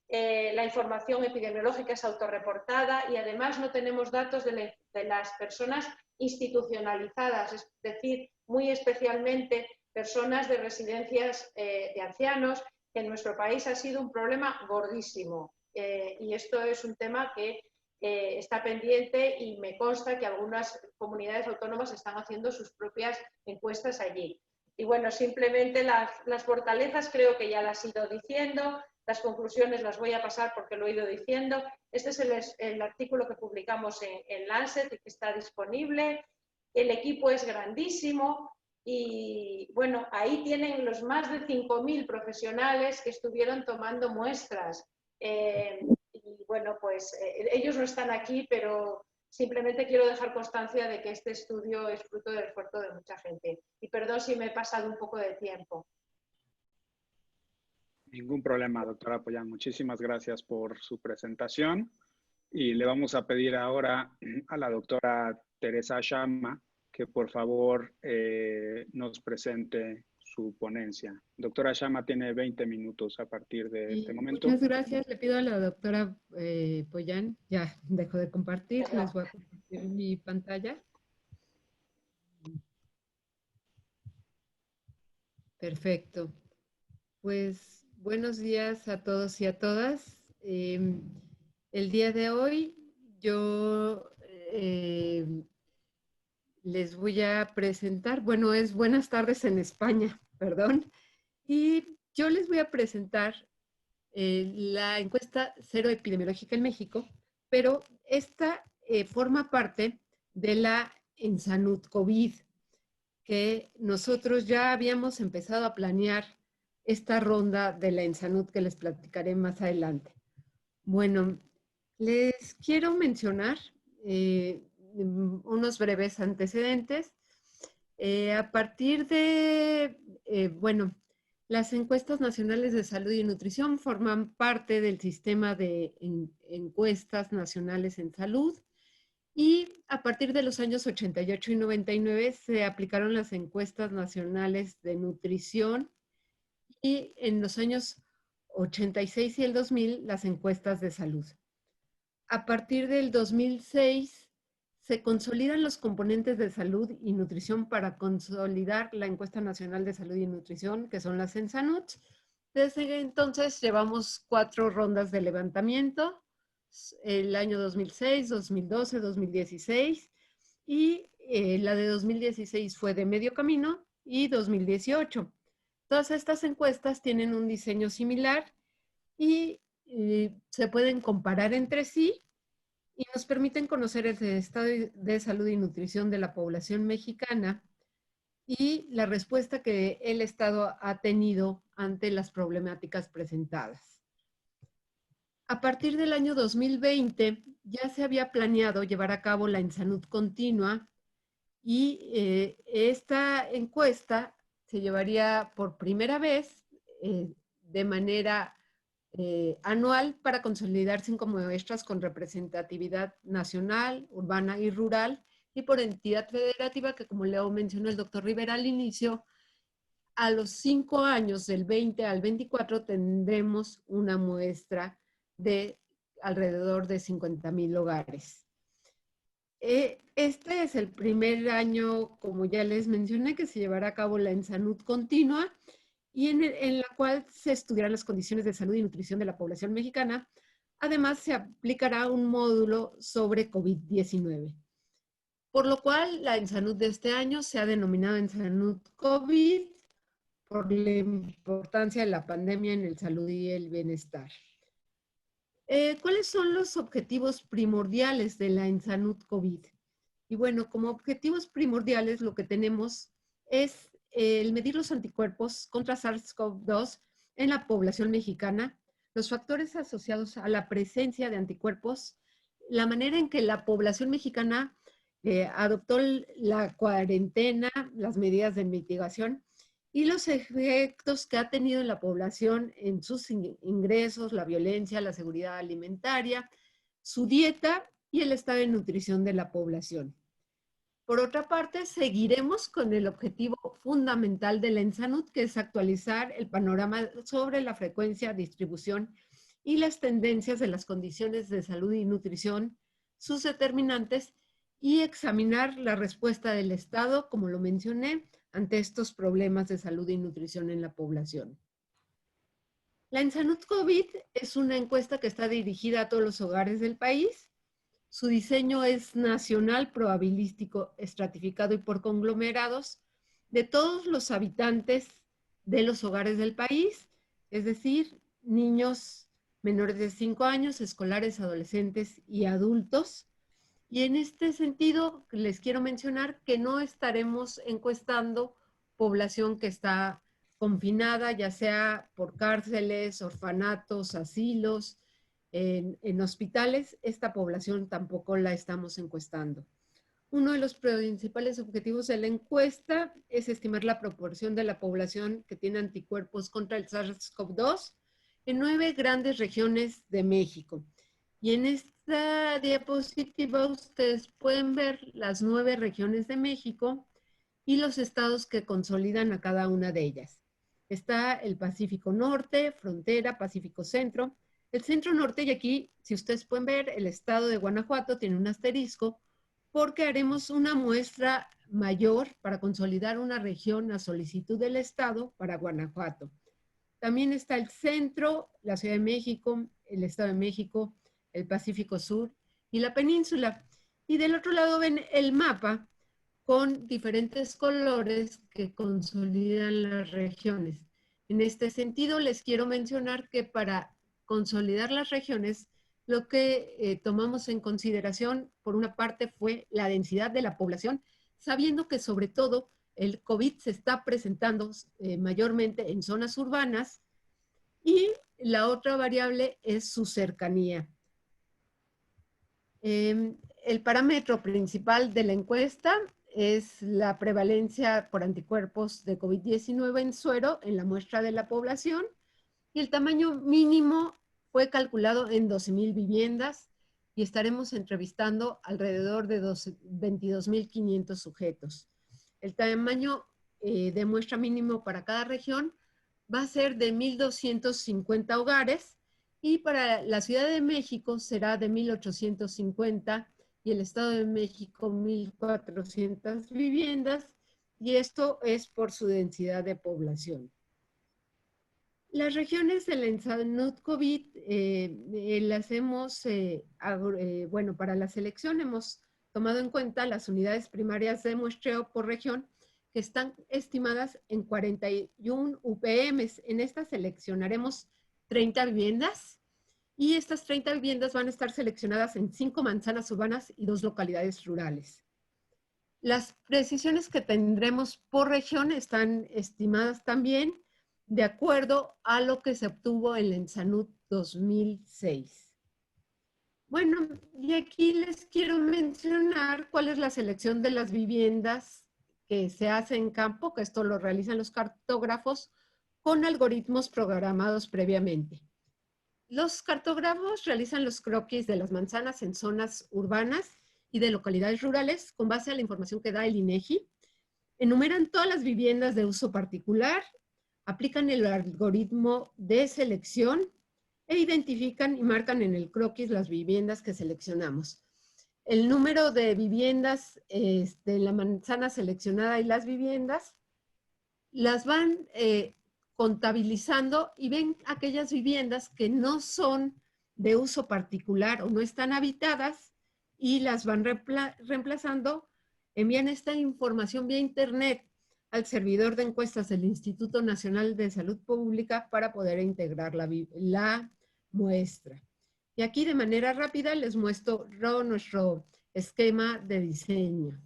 la información epidemiológica es autorreportada y además no tenemos datos de las personas institucionalizadas, es decir, muy especialmente personas de residencias de ancianos, que en nuestro país ha sido un problema gordísimo. Y esto es un tema que está pendiente y me consta que algunas comunidades autónomas están haciendo sus propias encuestas allí. Y bueno, simplemente las fortalezas creo que ya las he ido diciendo, las conclusiones las voy a pasar porque lo he ido diciendo. Este es el artículo que publicamos en Lancet y que está disponible. El equipo es grandísimo y bueno, ahí tienen los más de 5.000 profesionales que estuvieron tomando muestras. Y bueno, pues ellos no están aquí, pero simplemente quiero dejar constancia de que este estudio es fruto del esfuerzo de mucha gente. Y perdón si me he pasado un poco de tiempo. Ningún problema, doctora Pollán. Muchísimas gracias por su presentación. Y le vamos a pedir ahora a la doctora Teresa Chama que por favor nos presente su ponencia. Doctora Chama tiene 20 minutos a partir de este momento. Muchas gracias. Le pido a la doctora Pollán, ya dejo de compartir, les voy a compartir mi pantalla. Perfecto. Pues buenos días a todos y a todas. El día de hoy yo les voy a presentar, bueno, es buenas tardes en España, perdón, y yo les voy a presentar la encuesta cero epidemiológica en México, pero esta forma parte de la ENSANUD COVID, que nosotros ya habíamos empezado a planear esta ronda de la ENSANUD que les platicaré más adelante. Bueno, les quiero mencionar unos breves antecedentes. A partir de, bueno, las encuestas nacionales de salud y nutrición forman parte del sistema de encuestas nacionales en salud y a partir de los años 88 y 99 se aplicaron las encuestas nacionales de nutrición y en los años 86 y el 2000 las encuestas de salud. A partir del 2006 se consolidan los componentes de salud y nutrición para consolidar la encuesta nacional de salud y nutrición, que son las ENSANUDs. Desde entonces llevamos 4 rondas de levantamiento, el año 2006, 2012, 2016 y la de 2016 fue de medio camino y 2018. Todas estas encuestas tienen un diseño similar y se pueden comparar entre sí y nos permiten conocer el estado de salud y nutrición de la población mexicana y la respuesta que el Estado ha tenido ante las problemáticas presentadas. A partir del año 2020 ya se había planeado llevar a cabo la ENSANUD continua y esta encuesta se llevaría por primera vez de manera anual para consolidar 5 muestras con representatividad nacional, urbana y rural y por entidad federativa que, como le mencionó el doctor Rivera al inicio, a los 5 años, del 20 al 24, tendremos una muestra de alrededor de 50,000 hogares. Este es el primer año, como ya les mencioné, que se llevará a cabo la ENSANUD continua y en la cual se estudiarán las condiciones de salud y nutrición de la población mexicana. Además, se aplicará un módulo sobre COVID-19. Por lo cual, la ENSANUD de este año se ha denominado ENSANUD COVID por la importancia de la pandemia en el salud y el bienestar. ¿Cuáles son los objetivos primordiales de la ENSANUD COVID? Y bueno, como objetivos primordiales lo que tenemos es el medir los anticuerpos contra SARS-CoV-2 en la población mexicana, los factores asociados a la presencia de anticuerpos, la manera en que la población mexicana adoptó la cuarentena, las medidas de mitigación y los efectos que ha tenido en la población en sus ingresos, la violencia, la seguridad alimentaria, su dieta y el estado de nutrición de la población. Por otra parte, seguiremos con el objetivo fundamental de la ENSANUD, que es actualizar el panorama sobre la frecuencia, distribución y las tendencias de las condiciones de salud y nutrición, sus determinantes, y examinar la respuesta del Estado, como lo mencioné, ante estos problemas de salud y nutrición en la población. La ENSANUD COVID es una encuesta que está dirigida a todos los hogares del país. Su diseño es nacional, probabilístico, estratificado y por conglomerados de todos los habitantes de los hogares del país, es decir, niños menores de 5 años, escolares, adolescentes y adultos. Y en este sentido, les quiero mencionar que no estaremos encuestando población que está confinada, ya sea por cárceles, orfanatos, asilos, en hospitales. Esta población tampoco la estamos encuestando. Uno de los principales objetivos de la encuesta es estimar la proporción de la población que tiene anticuerpos contra el SARS-CoV-2 en 9 grandes regiones de México. Y en esta diapositiva ustedes pueden ver las 9 regiones de México y los estados que consolidan a cada una de ellas. Está el Pacífico Norte, frontera, Pacífico Centro. El Centro Norte, y aquí, si ustedes pueden ver, el estado de Guanajuato tiene un asterisco porque haremos una muestra mayor para consolidar una región a solicitud del estado para Guanajuato. También está el centro, la Ciudad de México, el Estado de México, el Pacífico Sur y la península. Y del otro lado ven el mapa con diferentes colores que consolidan las regiones. En este sentido, les quiero mencionar que para consolidar las regiones, lo que tomamos en consideración, por una parte, fue la densidad de la población, sabiendo que sobre todo el COVID se está presentando mayormente en zonas urbanas, y la otra variable es su cercanía. El parámetro principal de la encuesta es la prevalencia por anticuerpos de COVID-19 en suero en la muestra de la población, y el tamaño mínimo fue calculado en 12,000 viviendas y estaremos entrevistando alrededor de 22,500 sujetos. El tamaño de muestra mínimo para cada región va a ser de 1,250 hogares, y para la Ciudad de México será de 1,850 y el Estado de México 1,400 viviendas, y esto es por su densidad de población. Las regiones de la ENSANUD COVID las hemos, bueno, para la selección hemos tomado en cuenta las unidades primarias de muestreo por región, que están estimadas en 41 UPMs. En estas seleccionaremos 30 viviendas, y estas 30 viviendas van a estar seleccionadas en 5 manzanas urbanas y 2 localidades rurales. Las precisiones que tendremos por región están estimadas también de acuerdo a lo que se obtuvo en la ENSANUD 2006. Bueno, y aquí les quiero mencionar cuál es la selección de las viviendas que se hace en campo, que esto lo realizan los cartógrafos con algoritmos programados previamente. Los cartógrafos realizan los croquis de las manzanas en zonas urbanas y de localidades rurales con base a la información que da el INEGI. Enumeran todas las viviendas de uso particular, aplican el algoritmo de selección e identifican y marcan en el croquis las viviendas que seleccionamos. El número de viviendas de la manzana seleccionada y las viviendas las van contabilizando, y ven aquellas viviendas que no son de uso particular o no están habitadas y las van reemplazando. Envían esta información vía internet al servidor de encuestas del Instituto Nacional de Salud Pública para poder integrar la muestra. Y aquí de manera rápida les muestro nuestro esquema de diseño.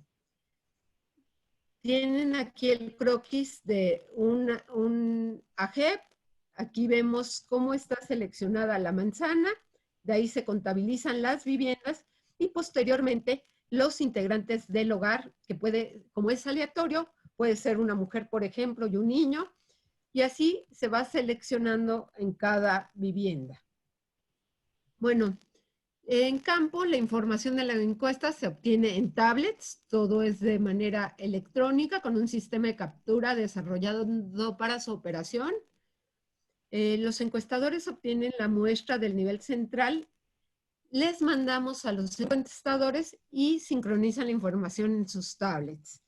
Tienen aquí el croquis de un AGEP Aquí vemos cómo está seleccionada la manzana, de ahí se contabilizan las viviendas y posteriormente los integrantes del hogar, que puede, como es aleatorio, puede ser una mujer, por ejemplo, y un niño, y así se va seleccionando en cada vivienda. Bueno, en campo, la información de la encuesta se obtiene en tablets, todo es de manera electrónica con un sistema de captura desarrollado para su operación. Los encuestadores obtienen la muestra del nivel central, les mandamos a los encuestadores y sincronizan la información en sus tablets.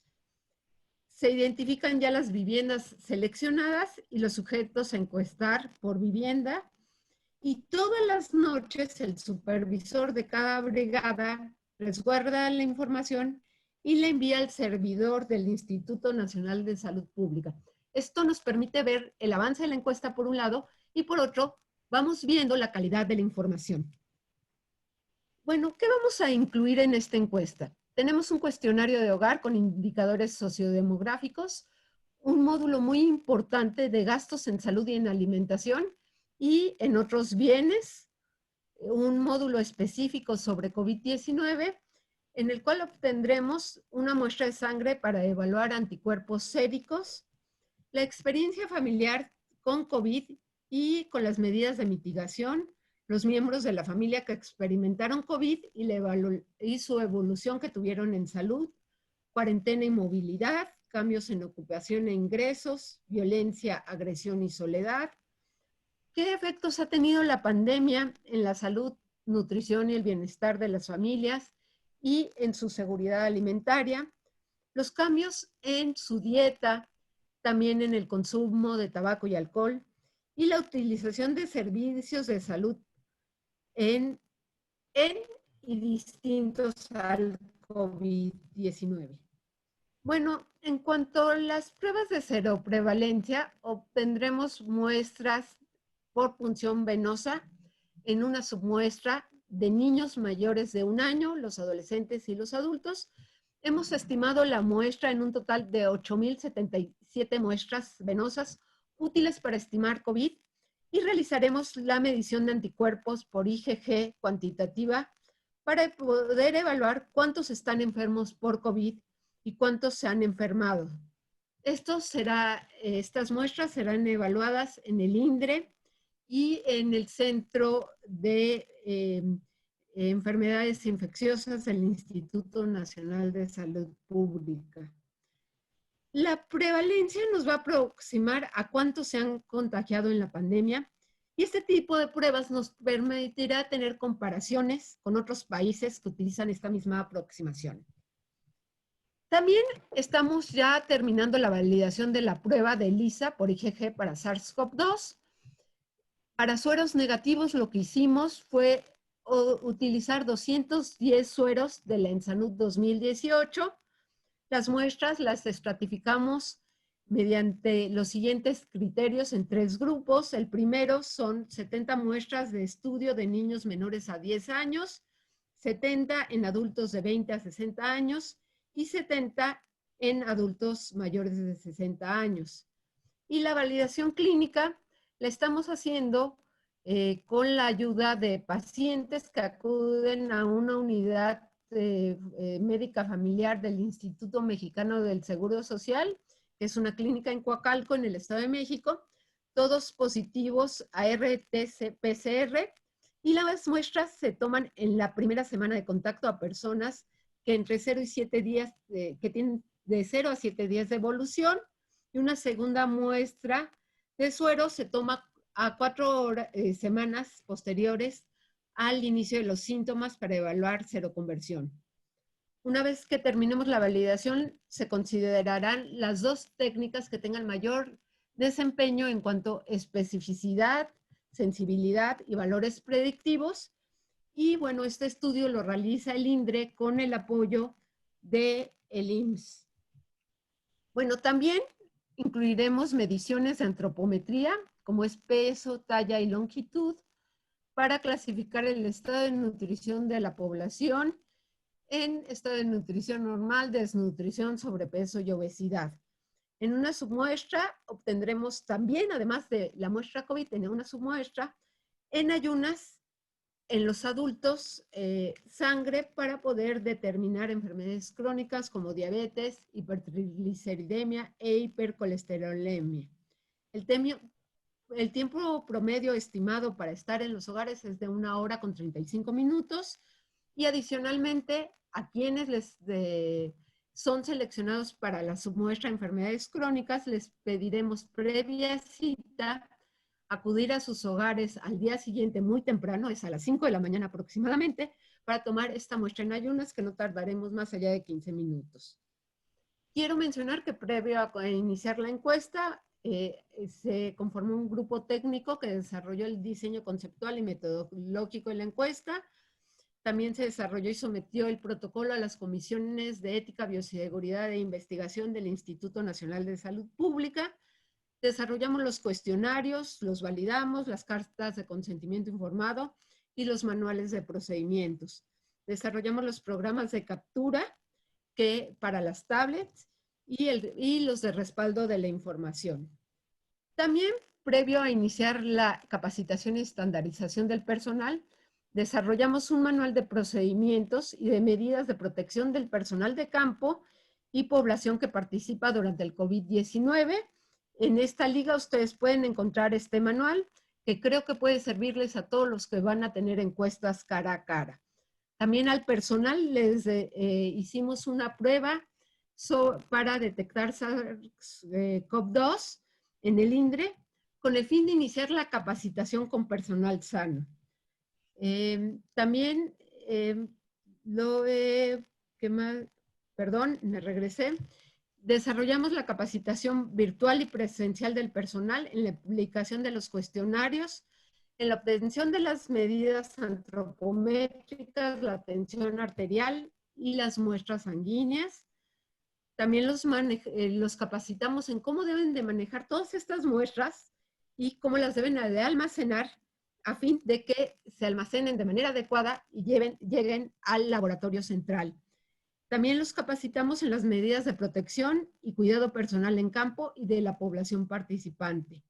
Se identifican ya las viviendas seleccionadas y los sujetos a encuestar por vivienda. Y todas las noches el supervisor de cada brigada resguarda la información y la envía al servidor del Instituto Nacional de Salud Pública. Esto nos permite ver el avance de la encuesta por un lado y por otro vamos viendo la calidad de la información. Bueno, ¿qué vamos a incluir en esta encuesta? Tenemos un cuestionario de hogar con indicadores sociodemográficos, un módulo muy importante de gastos en salud y en alimentación, y en otros bienes, un módulo específico sobre COVID-19, en el cual obtendremos una muestra de sangre para evaluar anticuerpos séricos, la experiencia familiar con COVID y con las medidas de mitigación, los miembros de la familia que experimentaron COVID y su evolución que tuvieron en salud, cuarentena y movilidad, cambios en ocupación e ingresos, violencia, agresión y soledad. ¿Qué efectos ha tenido la pandemia en la salud, nutrición y el bienestar de las familias y en su seguridad alimentaria? Los cambios en su dieta, también en el consumo de tabaco y alcohol, y la utilización de servicios de salud en y distintos al COVID-19. Bueno, en cuanto a las pruebas de seroprevalencia, obtendremos muestras por punción venosa en una submuestra de niños mayores de 1 año, los adolescentes y los adultos. Hemos estimado la muestra en un total de 8,077 muestras venosas útiles para estimar COVID y realizaremos la medición de anticuerpos por IgG cuantitativa para poder evaluar cuántos están enfermos por COVID y cuántos se han enfermado. Estas muestras serán evaluadas en el INDRE y en el Centro de Enfermedades Infecciosas del Instituto Nacional de Salud Pública. La prevalencia nos va a aproximar a cuántos se han contagiado en la pandemia y este tipo de pruebas nos permitirá tener comparaciones con otros países que utilizan esta misma aproximación. También estamos ya terminando la validación de la prueba de ELISA por IgG para SARS-CoV-2. Para sueros negativos lo que hicimos fue utilizar 210 sueros de la ENSANUD 2018. Las muestras las estratificamos mediante los siguientes criterios en 3 grupos. El primero son 70 muestras de estudio de niños menores a 10 años, 70 en adultos de 20 a 60 años y 70 en adultos mayores de 60 años. Y la validación clínica la estamos haciendo con la ayuda de pacientes que acuden a una unidad médica familiar del Instituto Mexicano del Seguro Social, que es una clínica en Coacalco, en el Estado de México, todos positivos a RT-PCR, y las muestras se toman en la primera semana de contacto a personas que entre 0 y 7 días, que tienen de 0 a 7 días de evolución, y una segunda muestra de suero se toma a 4 semanas posteriores al inicio de los síntomas para evaluar seroconversión. Una vez que terminemos la validación, se considerarán las 2 técnicas que tengan mayor desempeño en cuanto a especificidad, sensibilidad y valores predictivos. Y bueno, este estudio lo realiza el INDRE con el apoyo del IMSS. Bueno, también incluiremos mediciones de antropometría, como es peso, talla y longitud, para clasificar el estado de nutrición de la población en estado de nutrición normal, desnutrición, sobrepeso y obesidad. En una submuestra obtendremos también, además de la muestra COVID, tener una submuestra en ayunas en los adultos, sangre para poder determinar enfermedades crónicas como diabetes, hipertrigliceridemia e hipercolesterolemia. El tiempo promedio estimado para estar en los hogares es de 1 hora con 35 minutos y adicionalmente a quienes son seleccionados para la submuestra de enfermedades crónicas les pediremos previa cita, acudir a sus hogares al día siguiente muy temprano, es a las 5 de la mañana aproximadamente, para tomar esta muestra en ayunas que no tardaremos más allá de 15 minutos. Quiero mencionar que previo a iniciar la encuesta, se conformó un grupo técnico que desarrolló el diseño conceptual y metodológico de la encuesta. También se desarrolló y sometió el protocolo a las comisiones de ética, bioseguridad e investigación del Instituto Nacional de Salud Pública. Desarrollamos los cuestionarios, los validamos, las cartas de consentimiento informado y los manuales de procedimientos. Desarrollamos los programas de captura para las tablets y los de respaldo de la información. También, previo a iniciar la capacitación y estandarización del personal, desarrollamos un manual de procedimientos y de medidas de protección del personal de campo y población que participa durante el COVID-19. En esta liga ustedes pueden encontrar este manual que creo que puede servirles a todos los que van a tener encuestas cara a cara. También al personal les hicimos una prueba para detectar SARS-CoV-2 en el INDRE con el fin de iniciar la capacitación con personal sano. También, ¿qué más? Perdón, me regresé. Desarrollamos la capacitación virtual y presencial del personal en la aplicación de los cuestionarios, en la obtención de las medidas antropométricas, la tensión arterial y las muestras sanguíneas. También los capacitamos en cómo deben de manejar todas estas muestras y cómo las deben de almacenar a fin de que se almacenen de manera adecuada y lleguen al laboratorio central. También los capacitamos en las medidas de protección y cuidado personal en campo y de la población participante.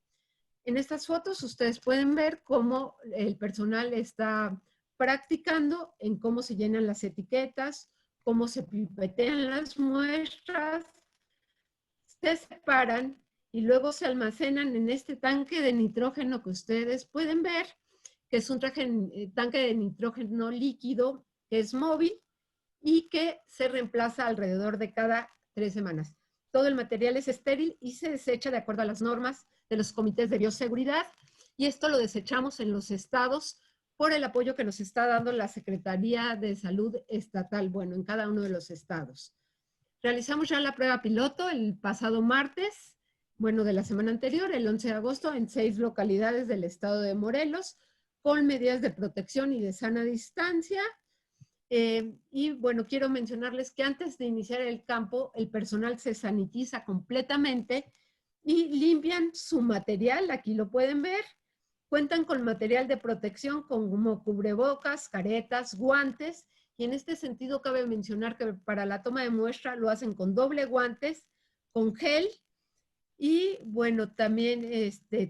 En estas fotos ustedes pueden ver cómo el personal está practicando en cómo se llenan las etiquetas, cómo se pipetean las muestras, se separan y luego se almacenan en este tanque de nitrógeno que ustedes pueden ver, que es un tanque de nitrógeno líquido que es móvil y que se reemplaza alrededor de cada 3 semanas. Todo el material es estéril y se desecha de acuerdo a las normas de los comités de bioseguridad, y esto lo desechamos en los estados por el apoyo que nos está dando la Secretaría de Salud Estatal, bueno, en cada uno de los estados. Realizamos ya la prueba piloto el pasado martes, bueno, de la semana anterior, el 11 de agosto, en 6 localidades del estado de Morelos, con medidas de protección y de sana distancia. Y bueno, quiero mencionarles que antes de iniciar el campo, el personal se sanitiza completamente y limpian su material, aquí lo pueden ver. Cuentan con material de protección como cubrebocas, caretas, guantes, y en este sentido cabe mencionar que para la toma de muestra lo hacen con doble guantes, con gel, y bueno, también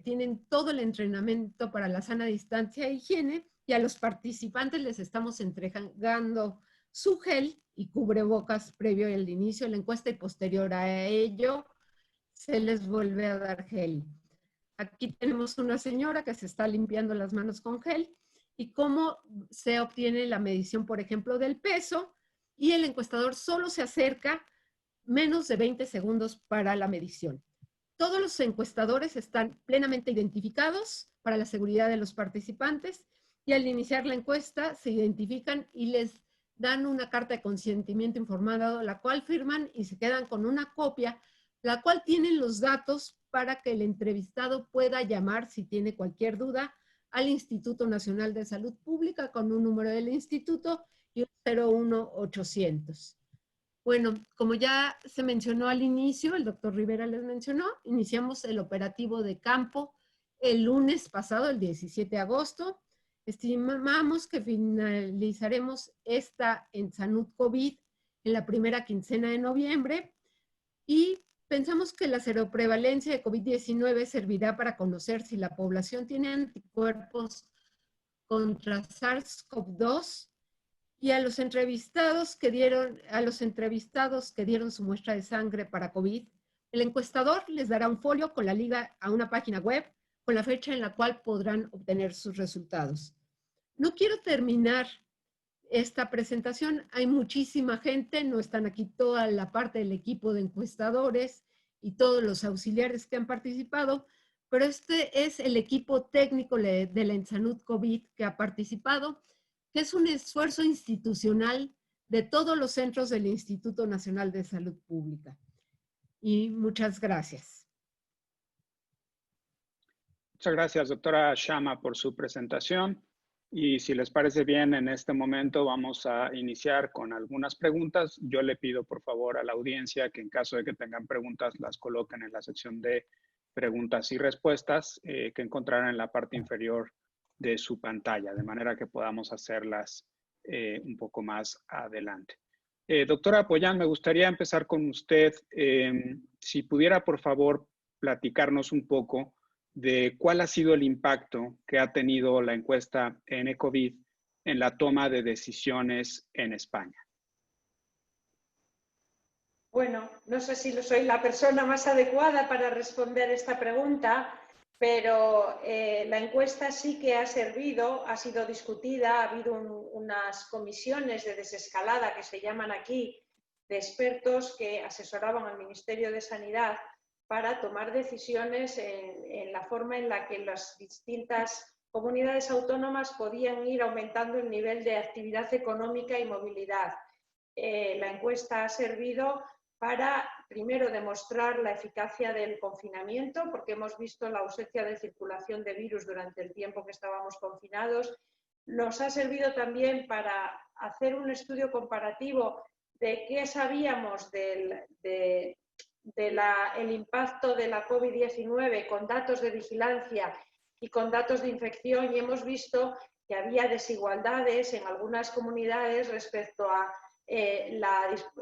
tienen todo el entrenamiento para la sana distancia e higiene, y a los participantes les estamos entregando su gel y cubrebocas previo al inicio de la encuesta, y posterior a ello se les vuelve a dar gel. Aquí tenemos una señora que se está limpiando las manos con gel y cómo se obtiene la medición, por ejemplo, del peso, y el encuestador solo se acerca menos de 20 segundos para la medición. Todos los encuestadores están plenamente identificados para la seguridad de los participantes, y al iniciar la encuesta se identifican y les dan una carta de consentimiento informado, la cual firman y se quedan con una copia, la cual tienen los datos para que el entrevistado pueda llamar si tiene cualquier duda al Instituto Nacional de Salud Pública con un número del instituto y un 01800. Bueno, como ya se mencionó al inicio, el doctor Rivera les mencionó, iniciamos el operativo de campo el lunes pasado, el 17 de agosto. Estimamos que finalizaremos esta en Salud COVID en la primera quincena de noviembre, y pensamos que la seroprevalencia de COVID-19 servirá para conocer si la población tiene anticuerpos contra SARS-CoV-2 y a los entrevistados que dieron su muestra de sangre para COVID, el encuestador les dará un folio con la liga a una página web con la fecha en la cual podrán obtener sus resultados. No quiero terminar esta presentación. Hay muchísima gente, no están aquí toda la parte del equipo de encuestadores y todos los auxiliares que han participado, pero este es el equipo técnico de la ENSANUD COVID que ha participado, que es un esfuerzo institucional de todos los centros del Instituto Nacional de Salud Pública. Y muchas gracias. Muchas gracias, doctora Shama, por su presentación. Y si les parece bien, en este momento vamos a iniciar con algunas preguntas. Yo le pido, por favor, a la audiencia que en caso de que tengan preguntas, las coloquen en la sección de preguntas y respuestas que encontrarán en la parte inferior de su pantalla, de manera que podamos hacerlas un poco más adelante. Doctora Pollán, me gustaría empezar con usted. Si pudiera, por favor, platicarnos un poco de cuál ha sido el impacto que ha tenido la encuesta N-COVID en la toma de decisiones en España. Bueno, no sé si soy la persona más adecuada para responder esta pregunta, pero la encuesta sí que ha servido, ha sido discutida, ha habido unas comisiones de desescalada que se llaman aquí, de expertos que asesoraban al Ministerio de Sanidad para tomar decisiones en la forma en la que las distintas comunidades autónomas podían ir aumentando el nivel de actividad económica y movilidad. La encuesta ha servido para, primero, demostrar la eficacia del confinamiento, porque hemos visto la ausencia de circulación de virus durante el tiempo que estábamos confinados. Nos ha servido también para hacer un estudio comparativo de qué sabíamos del impacto de la COVID-19 con datos de vigilancia y con datos de infección, y hemos visto que había desigualdades en algunas comunidades respecto a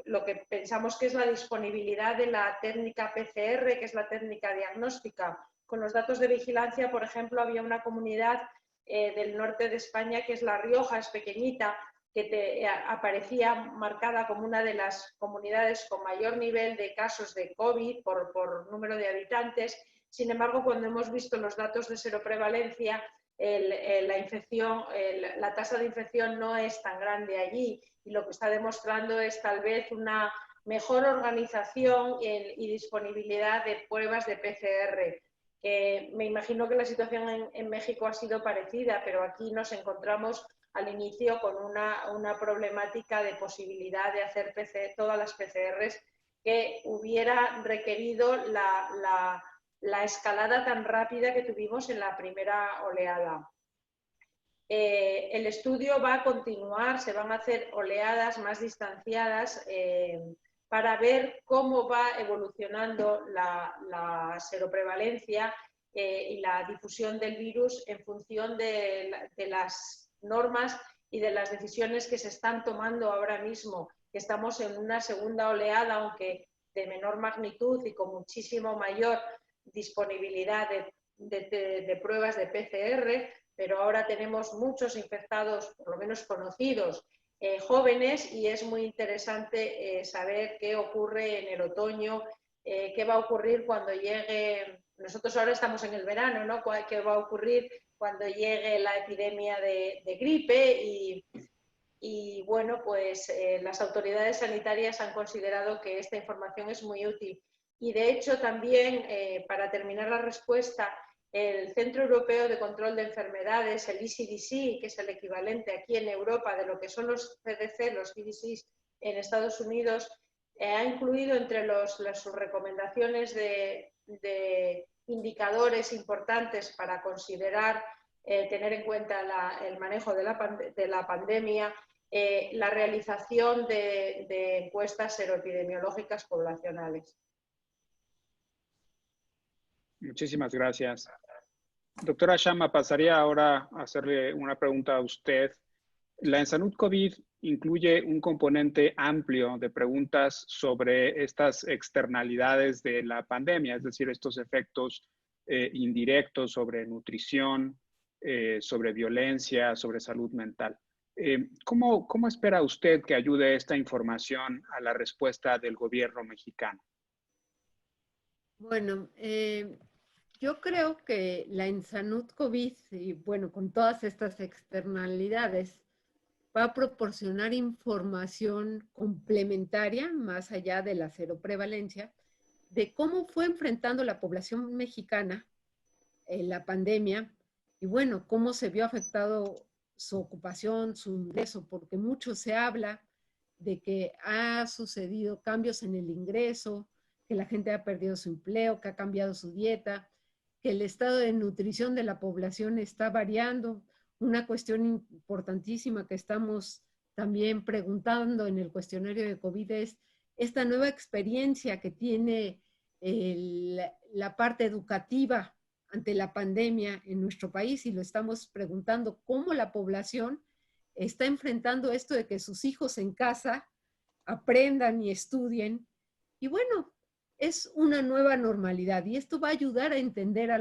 lo que pensamos que es la disponibilidad de la técnica PCR, que es la técnica diagnóstica. Con los datos de vigilancia, por ejemplo, había una comunidad del norte de España, que es La Rioja, es pequeñita, que aparecía marcada como una de las comunidades con mayor nivel de casos de COVID por número de habitantes. Sin embargo, cuando hemos visto los datos de seroprevalencia, la tasa de infección no es tan grande allí, y lo que está demostrando es tal vez una mejor organización y disponibilidad de pruebas de PCR. Me imagino que la situación en México ha sido parecida, pero aquí nos encontramos al inicio con una problemática de posibilidad de hacer todas las PCRs que hubiera requerido la escalada tan rápida que tuvimos en la primera oleada. El estudio va a continuar, se van a hacer oleadas más distanciadas para ver cómo va evolucionando la seroprevalencia y la difusión del virus en función de las normas y de las decisiones que se están tomando ahora mismo, que estamos en una segunda oleada, aunque de menor magnitud y con muchísimo mayor disponibilidad de pruebas de PCR, pero ahora tenemos muchos infectados, por lo menos conocidos, jóvenes, y es muy interesante saber qué ocurre en el otoño, qué va a ocurrir cuando llegue. Nosotros ahora estamos en el verano, ¿no? ¿Qué va a ocurrir cuando llegue la epidemia de gripe? Y bueno, pues las autoridades sanitarias han considerado que esta información es muy útil. Y de hecho también, para terminar la respuesta, el Centro Europeo de Control de Enfermedades, el ECDC, que es el equivalente aquí en Europa de lo que son los CDC, los CDC en Estados Unidos, ha incluido entre sus recomendaciones de indicadores importantes para considerar tener en cuenta el manejo de la pandemia, la realización de encuestas seroepidemiológicas poblacionales. Muchísimas gracias. Doctora Shama, pasaría ahora a hacerle una pregunta a usted. La EnSalud COVID incluye un componente amplio de preguntas sobre estas externalidades de la pandemia, es decir, estos efectos indirectos sobre nutrición, sobre violencia, sobre salud mental. ¿Cómo espera usted que ayude esta información a la respuesta del gobierno mexicano? Bueno, yo creo que la EnSalud COVID, y bueno, con todas estas externalidades, va a proporcionar información complementaria, más allá de la cero prevalencia, de cómo fue enfrentando la población mexicana la pandemia y bueno, cómo se vio afectado su ocupación, su ingreso, porque mucho se habla de que ha sucedido cambios en el ingreso, que la gente ha perdido su empleo, que ha cambiado su dieta, que el estado de nutrición de la población está variando. Una cuestión importantísima que estamos también preguntando en el cuestionario de COVID es esta nueva experiencia que tiene la parte educativa ante la pandemia en nuestro país, y lo estamos preguntando cómo la población está enfrentando esto de que sus hijos en casa aprendan y estudien. Y bueno, es una nueva normalidad y esto va a ayudar a entender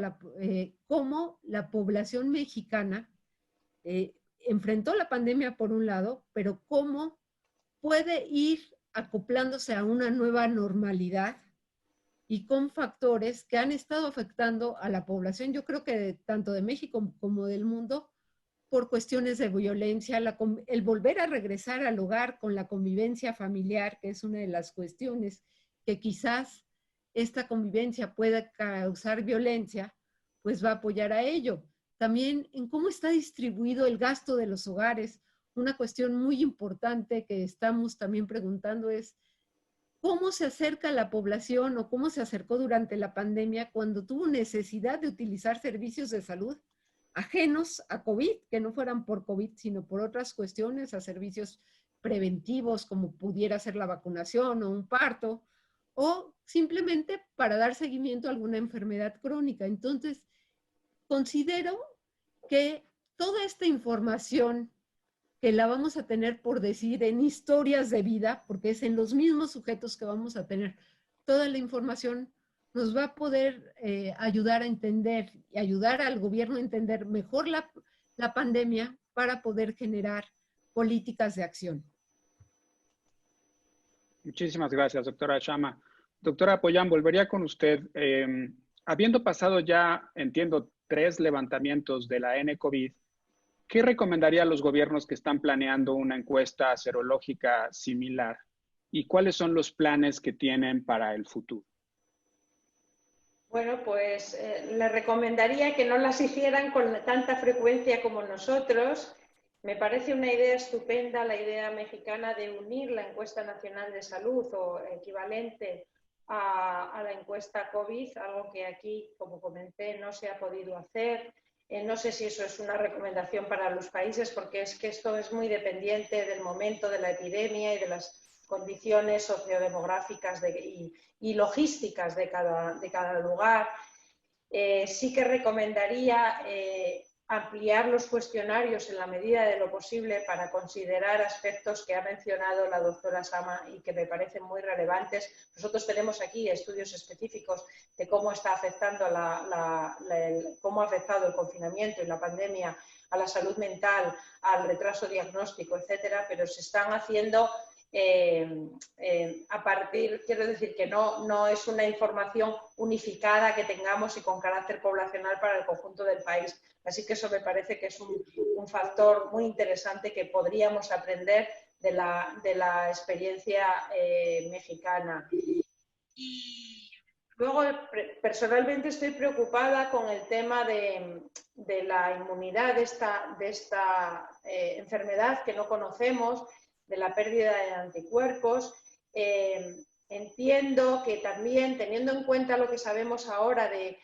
cómo la población mexicana enfrentó la pandemia por un lado, pero cómo puede ir acoplándose a una nueva normalidad y con factores que han estado afectando a la población, yo creo que tanto de México como del mundo, por cuestiones de violencia, el volver a regresar al hogar con la convivencia familiar, que es una de las cuestiones que quizás esta convivencia pueda causar violencia, pues va a apoyar a ello. También en cómo está distribuido el gasto de los hogares. Una cuestión muy importante que estamos también preguntando es cómo se acerca la población o cómo se acercó durante la pandemia cuando tuvo necesidad de utilizar servicios de salud ajenos a COVID, que no fueran por COVID, sino por otras cuestiones, a servicios preventivos como pudiera ser la vacunación o un parto, o simplemente para dar seguimiento a alguna enfermedad crónica. Entonces, considero que toda esta información que la vamos a tener, por decir, en historias de vida, porque es en los mismos sujetos que vamos a tener toda la información, nos va a poder ayudar a entender y ayudar al gobierno a entender mejor la pandemia para poder generar políticas de acción. Muchísimas gracias, doctora Chama. Doctora Pollán, volvería con usted. Habiendo pasado ya, entiendo, 3 levantamientos de la N-COVID, ¿qué recomendaría a los gobiernos que están planeando una encuesta serológica similar? ¿Y cuáles son los planes que tienen para el futuro? Bueno, pues les recomendaría que no las hicieran con tanta frecuencia como nosotros. Me parece una idea estupenda la idea mexicana de unir la encuesta nacional de salud o equivalente a la encuesta COVID, algo que aquí, como comenté, no se ha podido hacer. No sé si eso es una recomendación para los países, porque es que esto es muy dependiente del momento de la epidemia y de las condiciones sociodemográficas y logísticas de cada lugar. Sí que recomendaría ampliar los cuestionarios en la medida de lo posible para considerar aspectos que ha mencionado la doctora Sama y que me parecen muy relevantes. Nosotros tenemos aquí estudios específicos de cómo está afectando cómo ha afectado el confinamiento y la pandemia a la salud mental, al retraso diagnóstico, etcétera, pero se están haciendo quiero decir que no es una información unificada que tengamos y con carácter poblacional para el conjunto del país. Así que eso me parece que es un factor muy interesante que podríamos aprender de la experiencia mexicana. Y luego, personalmente estoy preocupada con el tema de la inmunidad de esta enfermedad que no conocemos, de la pérdida de anticuerpos. Entiendo que también, teniendo en cuenta lo que sabemos ahora de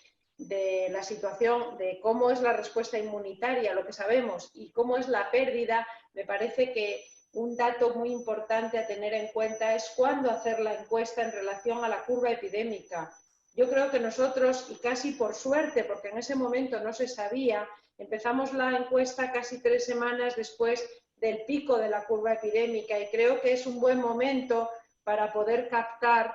la situación, de cómo es la respuesta inmunitaria, lo que sabemos, y cómo es la pérdida, me parece que un dato muy importante a tener en cuenta es cuándo hacer la encuesta en relación a la curva epidémica. Yo creo que nosotros, y casi por suerte, porque en ese momento no se sabía, empezamos la encuesta casi 3 semanas después del pico de la curva epidémica, y creo que es un buen momento para poder captar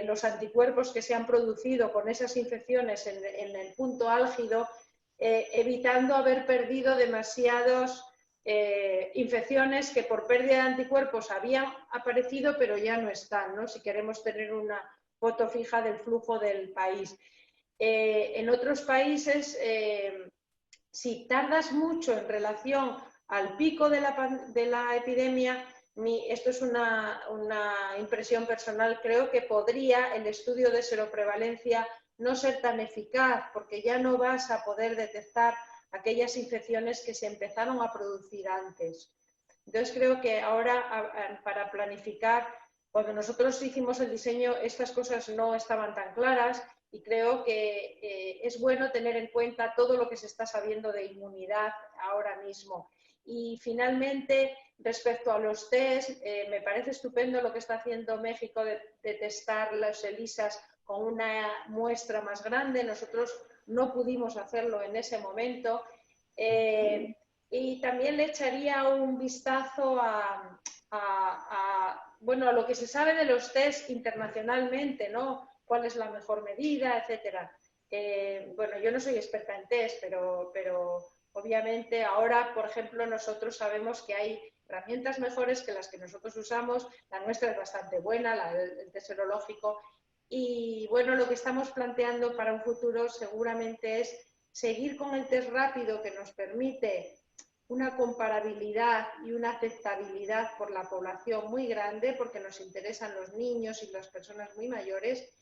los anticuerpos que se han producido con esas infecciones en el punto álgido, evitando haber perdido demasiadas infecciones que por pérdida de anticuerpos habían aparecido pero ya no están, ¿no? Si queremos tener una foto fija del flujo del país. En otros países, si tardas mucho en relación al pico de la epidemia, esto es una impresión personal, creo que podría el estudio de seroprevalencia no ser tan eficaz, porque ya no vas a poder detectar aquellas infecciones que se empezaron a producir antes. Entonces creo que ahora, para planificar, cuando nosotros hicimos el diseño, estas cosas no estaban tan claras, y creo que es bueno tener en cuenta todo lo que se está sabiendo de inmunidad ahora mismo. Y finalmente, respecto a los test, me parece estupendo lo que está haciendo México de testar los ELISAs con una muestra más grande. Nosotros no pudimos hacerlo en ese momento. Y también le echaría un vistazo a lo que se sabe de los test internacionalmente, ¿no? Cuál es la mejor medida, etcétera. Bueno, yo no soy experta en test, pero obviamente ahora, por ejemplo, nosotros sabemos que hay herramientas mejores que las que nosotros usamos. La nuestra es bastante buena, el test serológico. Y bueno, lo que estamos planteando para un futuro seguramente es seguir con el test rápido, que nos permite una comparabilidad y una aceptabilidad por la población muy grande, porque nos interesan los niños y las personas muy mayores.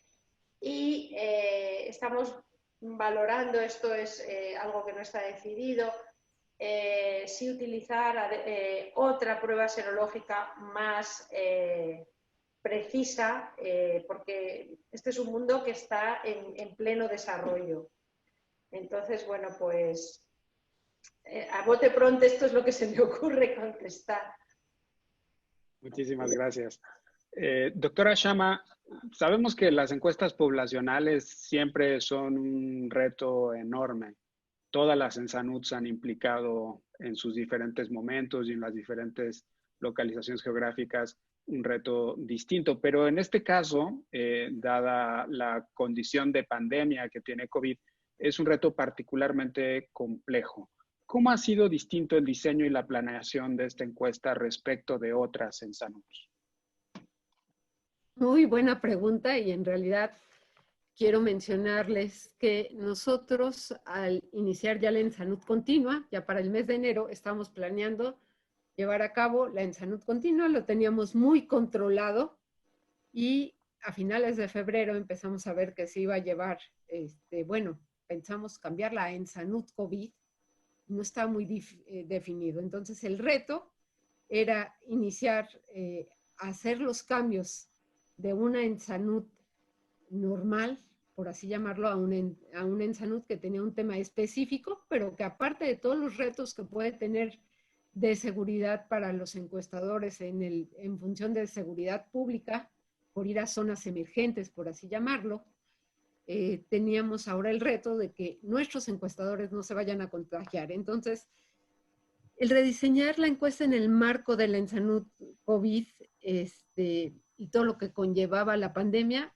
Y estamos valorando, esto es algo que no está decidido, si utilizar otra prueba serológica más precisa, porque este es un mundo que está en pleno desarrollo. Entonces, bueno, pues a bote pronto esto es lo que se me ocurre contestar. Muchísimas gracias. Doctora Shama, sabemos que las encuestas poblacionales siempre son un reto enorme. Todas las ENSANUD se han implicado en sus diferentes momentos y en las diferentes localizaciones geográficas un reto distinto. Pero en este caso, dada la condición de pandemia que tiene COVID, es un reto particularmente complejo. ¿Cómo ha sido distinto el diseño y la planeación de esta encuesta respecto de otras ENSANUDs? Muy buena pregunta, y en realidad quiero mencionarles que nosotros, al iniciar ya la ENSANUD continua, ya para el mes de enero estamos planeando llevar a cabo la ENSANUD continua. Lo teníamos muy controlado y a finales de febrero empezamos a ver que se iba a llevar, pensamos cambiarla a ENSANUD COVID. No está muy definido. Entonces el reto era iniciar, hacer los cambios de una ENSANUD normal, por así llamarlo, a una ENSANUD que tenía un tema específico, pero que aparte de todos los retos que puede tener de seguridad para los encuestadores en función de seguridad pública, por ir a zonas emergentes, por así llamarlo, teníamos ahora el reto de que nuestros encuestadores no se vayan a contagiar. Entonces, el rediseñar la encuesta en el marco de la ENSANUD COVID y todo lo que conllevaba la pandemia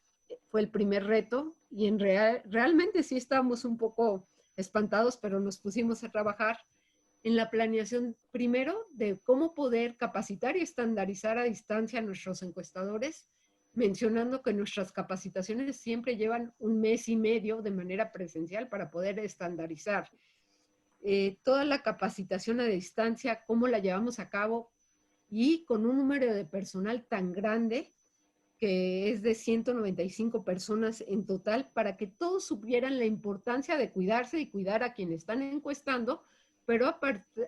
fue el primer reto, y realmente sí estábamos un poco espantados, pero nos pusimos a trabajar en la planeación primero de cómo poder capacitar y estandarizar a distancia a nuestros encuestadores, mencionando que nuestras capacitaciones siempre llevan 1 mes y medio de manera presencial para poder estandarizar. Toda la capacitación a distancia, cómo la llevamos a cabo, y con un número de personal tan grande, que es de 195 personas en total, para que todos supieran la importancia de cuidarse y cuidar a quienes están encuestando, pero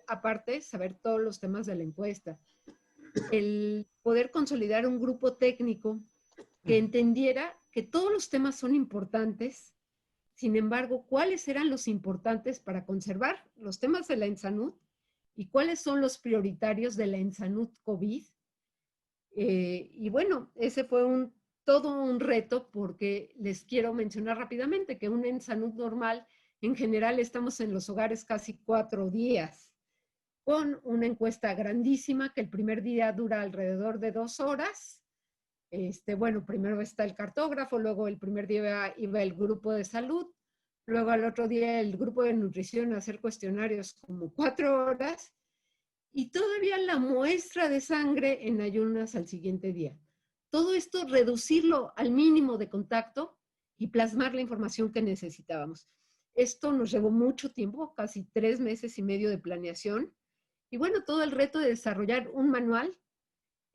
aparte saber todos los temas de la encuesta. El poder consolidar un grupo técnico que entendiera que todos los temas son importantes. Sin embargo, ¿cuáles eran los importantes para conservar los temas de la ENSANUD y cuáles son los prioritarios de la ENSANUD COVID? Y bueno, ese fue todo un reto, porque les quiero mencionar rápidamente que una ENSANUD normal, en general estamos en los hogares casi 4 días. con una encuesta grandísima que el primer día dura alrededor de 2 horas. Bueno, primero está el cartógrafo, luego el primer día iba el grupo de salud, luego al otro día el grupo de nutrición a hacer cuestionarios como 4 horas y todavía la muestra de sangre en ayunas al siguiente día. Todo esto reducirlo al mínimo de contacto y plasmar la información que necesitábamos. Esto nos llevó mucho tiempo, casi 3 meses y medio de planeación. Y bueno, todo el reto de desarrollar un manual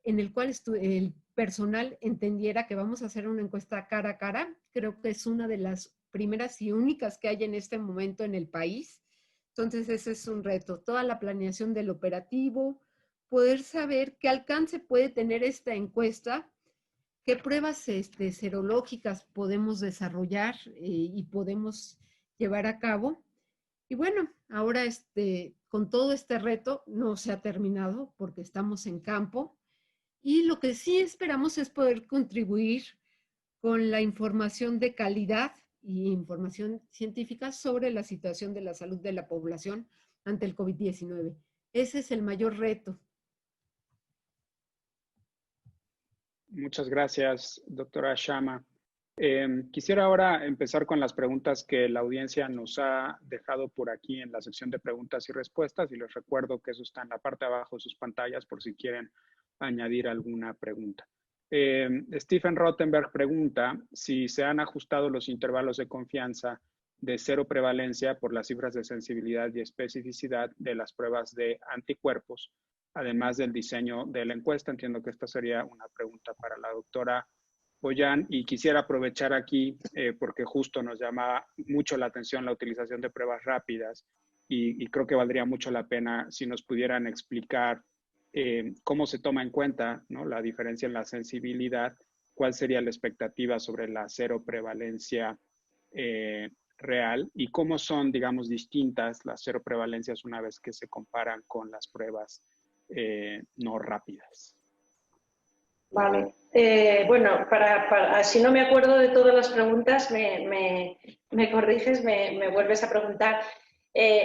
en el cual el personal entendiera que vamos a hacer una encuesta cara a cara. Creo que es una de las primeras y únicas que hay en este momento en el país. Entonces ese es un reto. Toda la planeación del operativo, poder saber qué alcance puede tener esta encuesta, qué pruebas serológicas podemos desarrollar y podemos llevar a cabo. Y bueno, ahora con todo este reto no se ha terminado porque estamos en campo y lo que sí esperamos es poder contribuir con la información de calidad y información científica sobre la situación de la salud de la población ante el COVID-19. Ese es el mayor reto. Muchas gracias, doctora Shama. Quisiera ahora empezar con las preguntas que la audiencia nos ha dejado por aquí en la sección de preguntas y respuestas, y les recuerdo que eso está en la parte de abajo de sus pantallas por si quieren añadir alguna pregunta. Stephen Rottenberg pregunta si se han ajustado los intervalos de confianza de cero prevalencia por las cifras de sensibilidad y especificidad de las pruebas de anticuerpos, además del diseño de la encuesta. Entiendo que esta sería una pregunta para la doctora Boyan, y quisiera aprovechar aquí porque justo nos llama mucho la atención la utilización de pruebas rápidas y creo que valdría mucho la pena si nos pudieran explicar cómo se toma en cuenta, ¿no?, la diferencia en la sensibilidad, cuál sería la expectativa sobre la cero prevalencia real y cómo son, digamos, distintas las cero prevalencias una vez que se comparan con las pruebas no rápidas. Vale. Bueno, si no me acuerdo de todas las preguntas, me corriges, me vuelves a preguntar.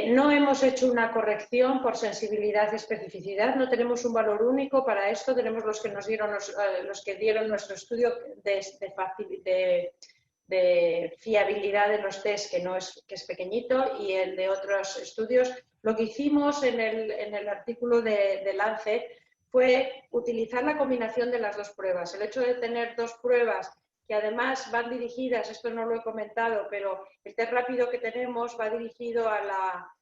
No hemos hecho una corrección por sensibilidad y especificidad, no tenemos un valor único para esto, tenemos los que nos dieron los que dieron nuestro estudio de fiabilidad de los test, que es pequeñito, y el de otros estudios. Lo que hicimos en el artículo de Lancet fue utilizar la combinación de las dos pruebas. El hecho de tener dos pruebas que además van dirigidas, esto no lo he comentado, pero el test rápido que tenemos va dirigido a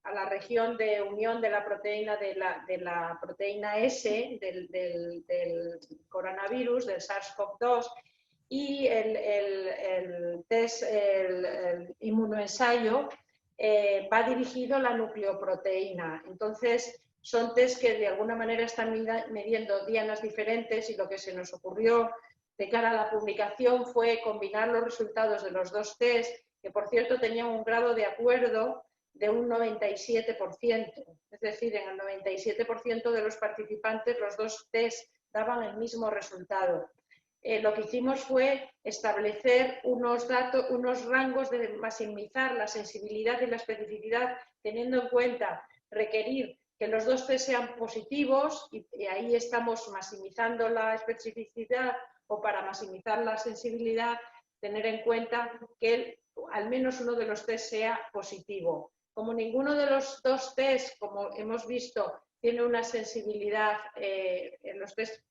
la región de unión de la proteína de la proteína S del coronavirus, del SARS-CoV-2, y el test, el inmunoensayo, va dirigido a la nucleoproteína. Entonces, son test que de alguna manera están midiendo dianas diferentes, y lo que se nos ocurrió de cara a la publicación fue combinar los resultados de los dos test, que por cierto tenían un grado de acuerdo de un 97%. Es decir, en el 97% de los participantes los dos test daban el mismo resultado. Lo que hicimos fue establecer unos rangos de maximizar la sensibilidad y la especificidad, teniendo en cuenta requerir que los dos test sean positivos, y ahí estamos maximizando la especificidad, o para maximizar la sensibilidad, tener en cuenta que al menos uno de los test sea positivo. Como ninguno de los dos test, como hemos visto, tiene una sensibilidad, los test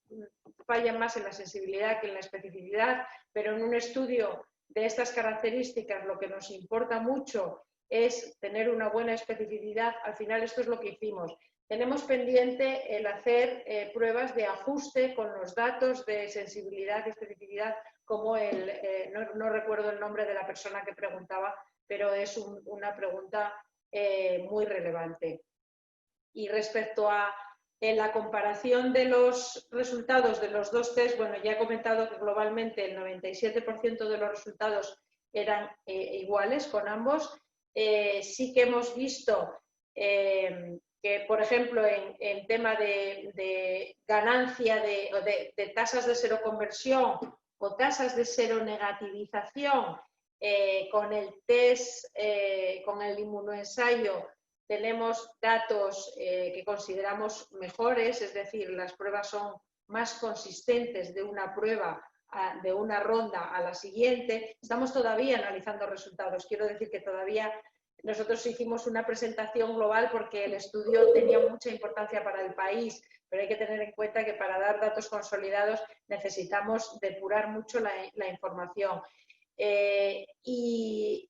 fallan más en la sensibilidad que en la especificidad, pero en un estudio de estas características lo que nos importa mucho es tener una buena especificidad. Al final esto es lo que hicimos. Tenemos pendiente el hacer pruebas de ajuste con los datos de sensibilidad y especificidad, como no recuerdo el nombre de la persona que preguntaba, pero es una pregunta muy relevante. Y respecto a la comparación de los resultados de los dos test, bueno, ya he comentado que globalmente el 97% de los resultados eran iguales con ambos. Sí que hemos visto que, por ejemplo, en tema de ganancia de tasas de seroconversión o tasas de seronegativización, con el test, con el inmunoensayo tenemos datos que consideramos mejores, es decir, las pruebas son más consistentes de una prueba, de una ronda a la siguiente. Estamos todavía analizando resultados. Quiero decir que todavía nosotros hicimos una presentación global porque el estudio tenía mucha importancia para el país, pero hay que tener en cuenta que para dar datos consolidados necesitamos depurar mucho la información. Y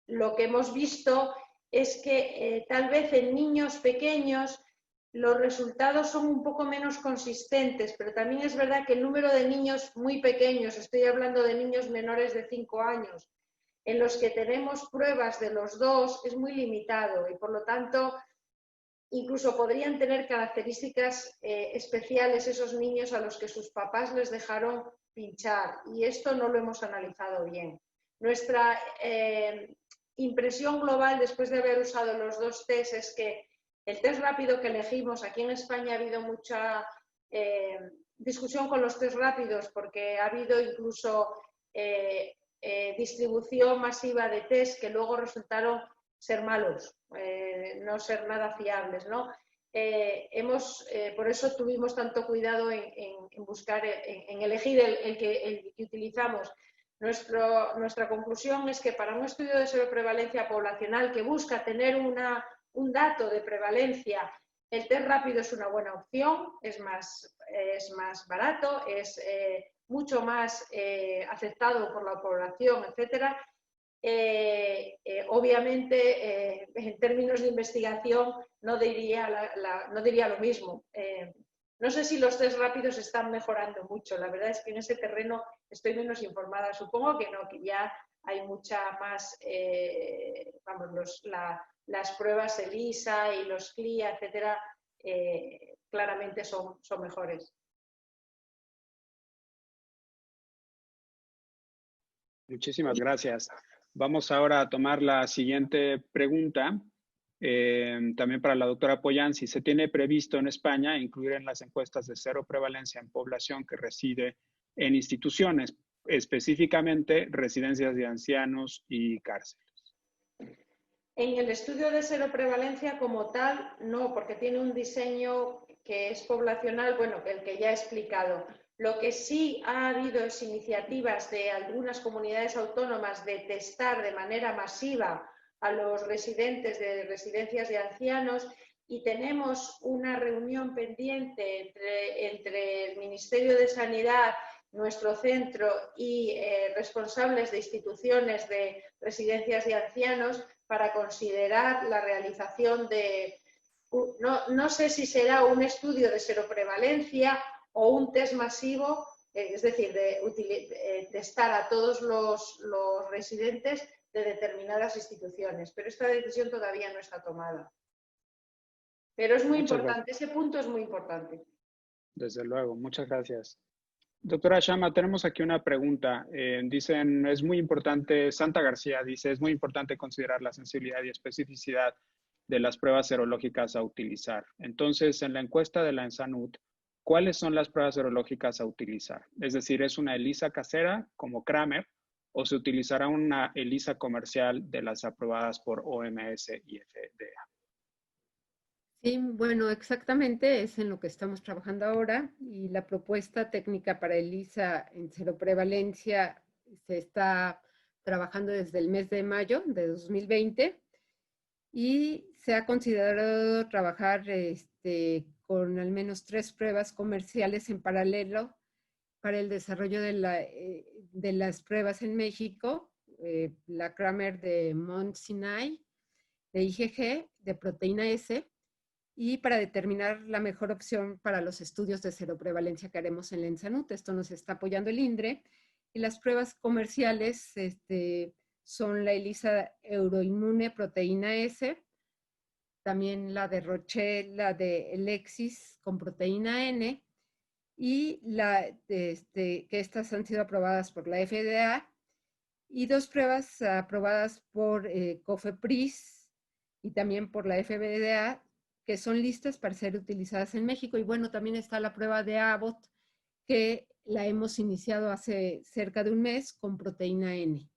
lo que hemos visto es que tal vez en niños pequeños los resultados son un poco menos consistentes, pero también es verdad que el número de niños muy pequeños, estoy hablando de niños menores de 5 años, en los que tenemos pruebas de los dos, es muy limitado y por lo tanto incluso podrían tener características especiales esos niños a los que sus papás les dejaron pinchar y esto no lo hemos analizado bien. Nuestra impresión global después de haber usado los dos test es que el test rápido que elegimos, aquí en España ha habido mucha discusión con los test rápidos porque ha habido incluso distribución masiva de test que luego resultaron ser malos, no ser nada fiables, ¿no? Por eso tuvimos tanto cuidado en buscar, en elegir el que utilizamos. Nuestra conclusión es que para un estudio de seroprevalencia poblacional que busca tener un dato de prevalencia, el test rápido es una buena opción, es más barato, es mucho más aceptado por la población, etcétera. Obviamente, en términos de investigación, no diría lo mismo. No sé si los test rápidos están mejorando mucho. La verdad es que en ese terreno estoy menos informada. Supongo que no, que ya hay mucha más, las pruebas ELISA y los CLIA, etcétera, claramente son mejores. Muchísimas gracias. Vamos ahora a tomar la siguiente pregunta. También para la doctora Poyansi, ¿se tiene previsto en España incluir en las encuestas de cero prevalencia en población que reside en instituciones, específicamente residencias de ancianos y cárceles? En el estudio de seroprevalencia como tal, no, porque tiene un diseño que es poblacional, bueno, el que ya he explicado. Lo que sí ha habido es iniciativas de algunas comunidades autónomas de testar de manera masiva a los residentes de residencias de ancianos y tenemos una reunión pendiente entre el Ministerio de Sanidad, nuestro centro y responsables de instituciones de residencias de ancianos para considerar la realización de, no sé si será un estudio de seroprevalencia o un test masivo, es decir, de testar a todos los residentes de determinadas instituciones, pero esta decisión todavía no está tomada. Pero es muy importante, ese punto es muy importante. Desde luego, muchas gracias. Doctora Shama, tenemos aquí una pregunta. Dicen, es muy importante, Santa García dice, es muy importante considerar la sensibilidad y especificidad de las pruebas serológicas a utilizar. Entonces, en la encuesta de la ENSANUD, ¿cuáles son las pruebas serológicas a utilizar? Es decir, ¿es una ELISA casera como Kramer o se utilizará una ELISA comercial de las aprobadas por OMS y FDA? Sí, bueno, exactamente es en lo que estamos trabajando ahora y la propuesta técnica para ELISA en seroprevalencia se está trabajando desde el mes de mayo de 2020 y se ha considerado trabajar con al menos 3 pruebas comerciales en paralelo para el desarrollo de las pruebas en México, la Kramer de Mount Sinai, de IgG, de proteína S, y para determinar la mejor opción para los estudios de seroprevalencia que haremos en la ENSANUD. Esto nos está apoyando el INDRE. Y las pruebas comerciales son la ELISA Euroinmune Proteína S, también la de Roche, la de Elexis con proteína N, y que estas han sido aprobadas por la FDA, y 2 pruebas aprobadas por COFEPRIS y también por la FDA, que son listas para ser utilizadas en México. Y bueno, también está la prueba de Abbott, que la hemos iniciado hace cerca de un mes con proteína N.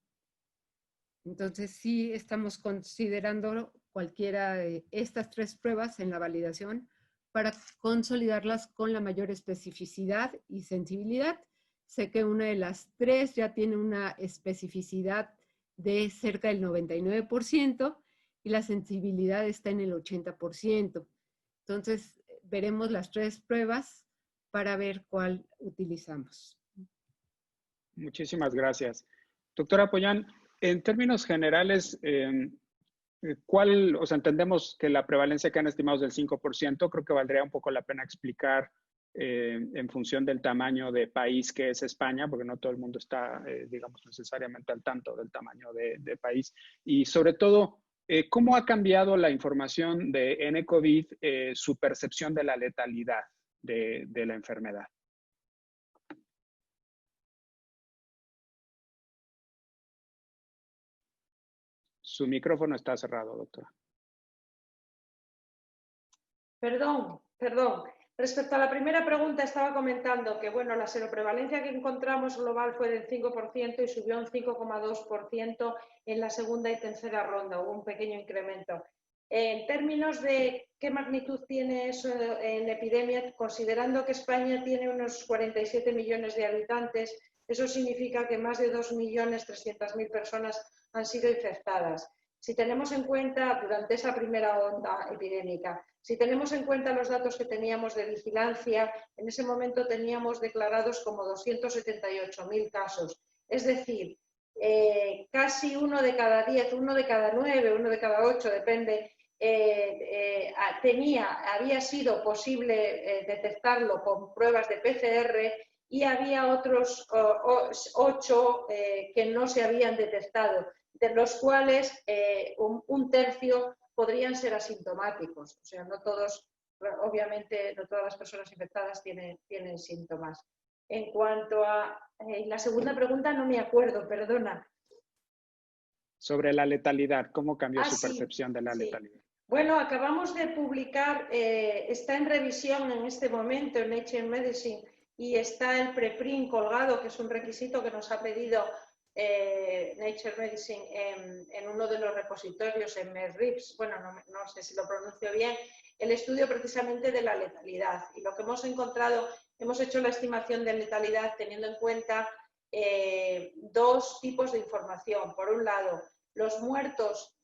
Entonces sí estamos considerando cualquiera de estas 3 pruebas en la validación para consolidarlas con la mayor especificidad y sensibilidad. Sé que una de las 3 ya tiene una especificidad de cerca del 99% y la sensibilidad está en el 80%. Entonces, veremos las 3 pruebas para ver cuál utilizamos. Muchísimas gracias. Doctora Pollán, en términos generales, entendemos que la prevalencia que han estimado es del 5%, creo que valdría un poco la pena explicar en función del tamaño de país que es España, porque no todo el mundo está, digamos, necesariamente al tanto del tamaño de país. Y sobre todo, ¿cómo ha cambiado la información de nCovid, su percepción de la letalidad de la enfermedad? Su micrófono está cerrado, doctora. Perdón. Respecto a la primera pregunta, estaba comentando que, bueno, la seroprevalencia que encontramos global fue del 5% y subió un 5,2% en la segunda y tercera ronda, hubo un pequeño incremento. En términos de qué magnitud tiene eso en epidemia, considerando que España tiene unos 47 millones de habitantes, eso significa que más de 2.300.000 personas han sido infectadas. Si tenemos en cuenta, durante esa primera onda epidémica, si tenemos en cuenta los datos que teníamos de vigilancia, en ese momento teníamos declarados como 278.000 casos. Es decir, casi 1 de cada 10, 1 de cada 9, 1 de cada 8, depende, había sido posible detectarlo con pruebas de PCR y había otros 8 que no se habían detectado, de los cuales un tercio podrían ser asintomáticos. O sea, no todos, obviamente, no todas las personas infectadas tienen síntomas. En cuanto a la segunda pregunta, no me acuerdo, perdona. Sobre la letalidad, ¿cómo cambió su percepción de la letalidad? Bueno, acabamos de publicar, está en revisión en este momento en Nature Medicine y está el preprint colgado, que es un requisito que nos ha pedido Nature Medicine en uno de los repositorios en MERRIPS, bueno, no sé si lo pronuncio bien, el estudio precisamente de la letalidad. Y lo que hemos encontrado, hemos hecho la estimación de letalidad teniendo en cuenta 2 tipos de información. Por un lado, los muertos,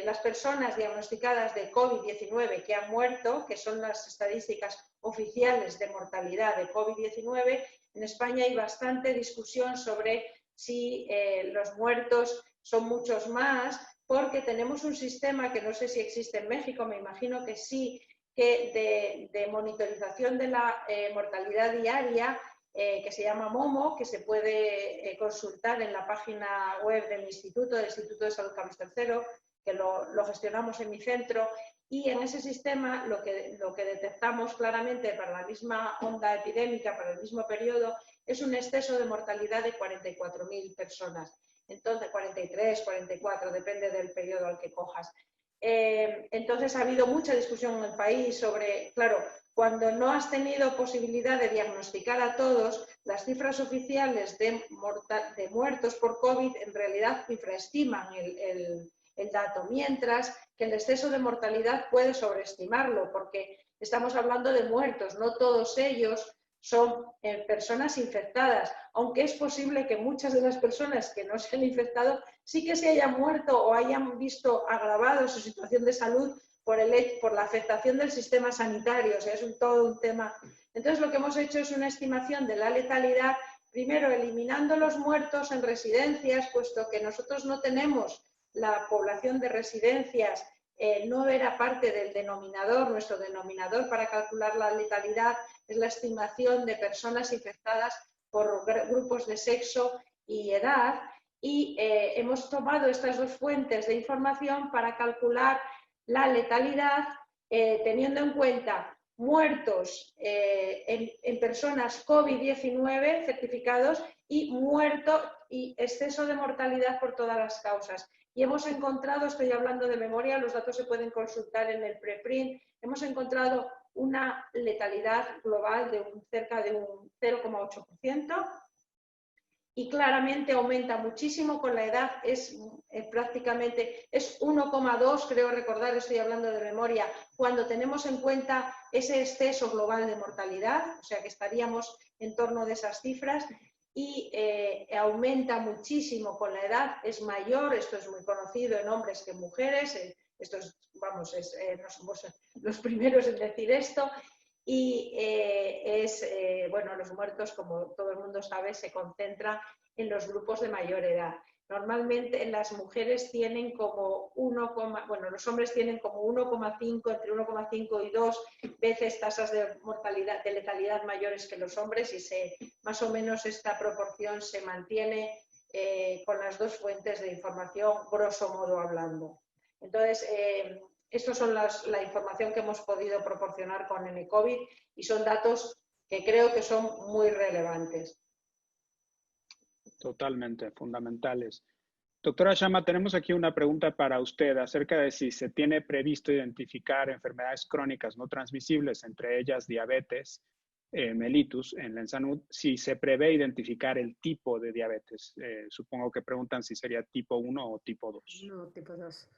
las personas diagnosticadas de COVID-19 que han muerto, que son las estadísticas oficiales de mortalidad de COVID-19, en España hay bastante discusión sobre si los muertos son muchos más, porque tenemos un sistema que no sé si existe en México, me imagino que sí, que de monitorización de la mortalidad diaria, que se llama MOMO, que se puede consultar en la página web del Instituto de Salud Carlos III, que lo gestionamos en mi centro, y en ese sistema lo que detectamos claramente para la misma onda epidémica, para el mismo periodo, es un exceso de mortalidad de 44.000 personas. Entonces, 43, 44, depende del periodo al que cojas. Entonces ha habido mucha discusión en el país sobre, claro, cuando no has tenido posibilidad de diagnosticar a todos, las cifras oficiales de muertos por COVID en realidad infraestiman el dato, mientras que el exceso de mortalidad puede sobreestimarlo, porque estamos hablando de muertos, no todos ellos son personas infectadas, aunque es posible que muchas de las personas que no se han infectado sí que se hayan muerto o hayan visto agravado su situación de salud por la afectación del sistema sanitario, o sea, es todo un tema. Entonces, lo que hemos hecho es una estimación de la letalidad, primero eliminando los muertos en residencias, puesto que nosotros no tenemos la población de residencias, no era parte del denominador. Nuestro denominador para calcular la letalidad es la estimación de personas infectadas por grupos de sexo y edad, y hemos tomado estas 2 fuentes de información para calcular la letalidad teniendo en cuenta muertos en personas COVID-19 certificados y exceso de mortalidad por todas las causas. Y hemos encontrado, estoy hablando de memoria, los datos se pueden consultar en el preprint, hemos encontrado una letalidad global de cerca de un 0,8%. y claramente aumenta muchísimo con la edad, es prácticamente, es 1,2, creo recordar, estoy hablando de memoria, cuando tenemos en cuenta ese exceso global de mortalidad, o sea que estaríamos en torno de esas cifras, y aumenta muchísimo con la edad, es mayor, esto es muy conocido en hombres que en mujeres, esto es, vamos, no somos los primeros en decir esto, y bueno, los muertos, como todo el mundo sabe, se concentran en los grupos de mayor edad. Normalmente las mujeres tienen como bueno, los hombres tienen como 1,5, entre 1,5 y 2 veces tasas de mortalidad, de letalidad mayores que los hombres, y más o menos esta proporción se mantiene con las dos fuentes de información, grosso modo hablando. Entonces, estas son la información que hemos podido proporcionar con N-COVID y son datos que creo que son muy relevantes. Totalmente, fundamentales. Doctora Shama, tenemos aquí una pregunta para usted acerca de si se tiene previsto identificar enfermedades crónicas no transmisibles, entre ellas diabetes mellitus en la ENSANUD, si se prevé identificar el tipo de diabetes. Supongo que preguntan si sería tipo 1 o tipo 2. No, tipo 2.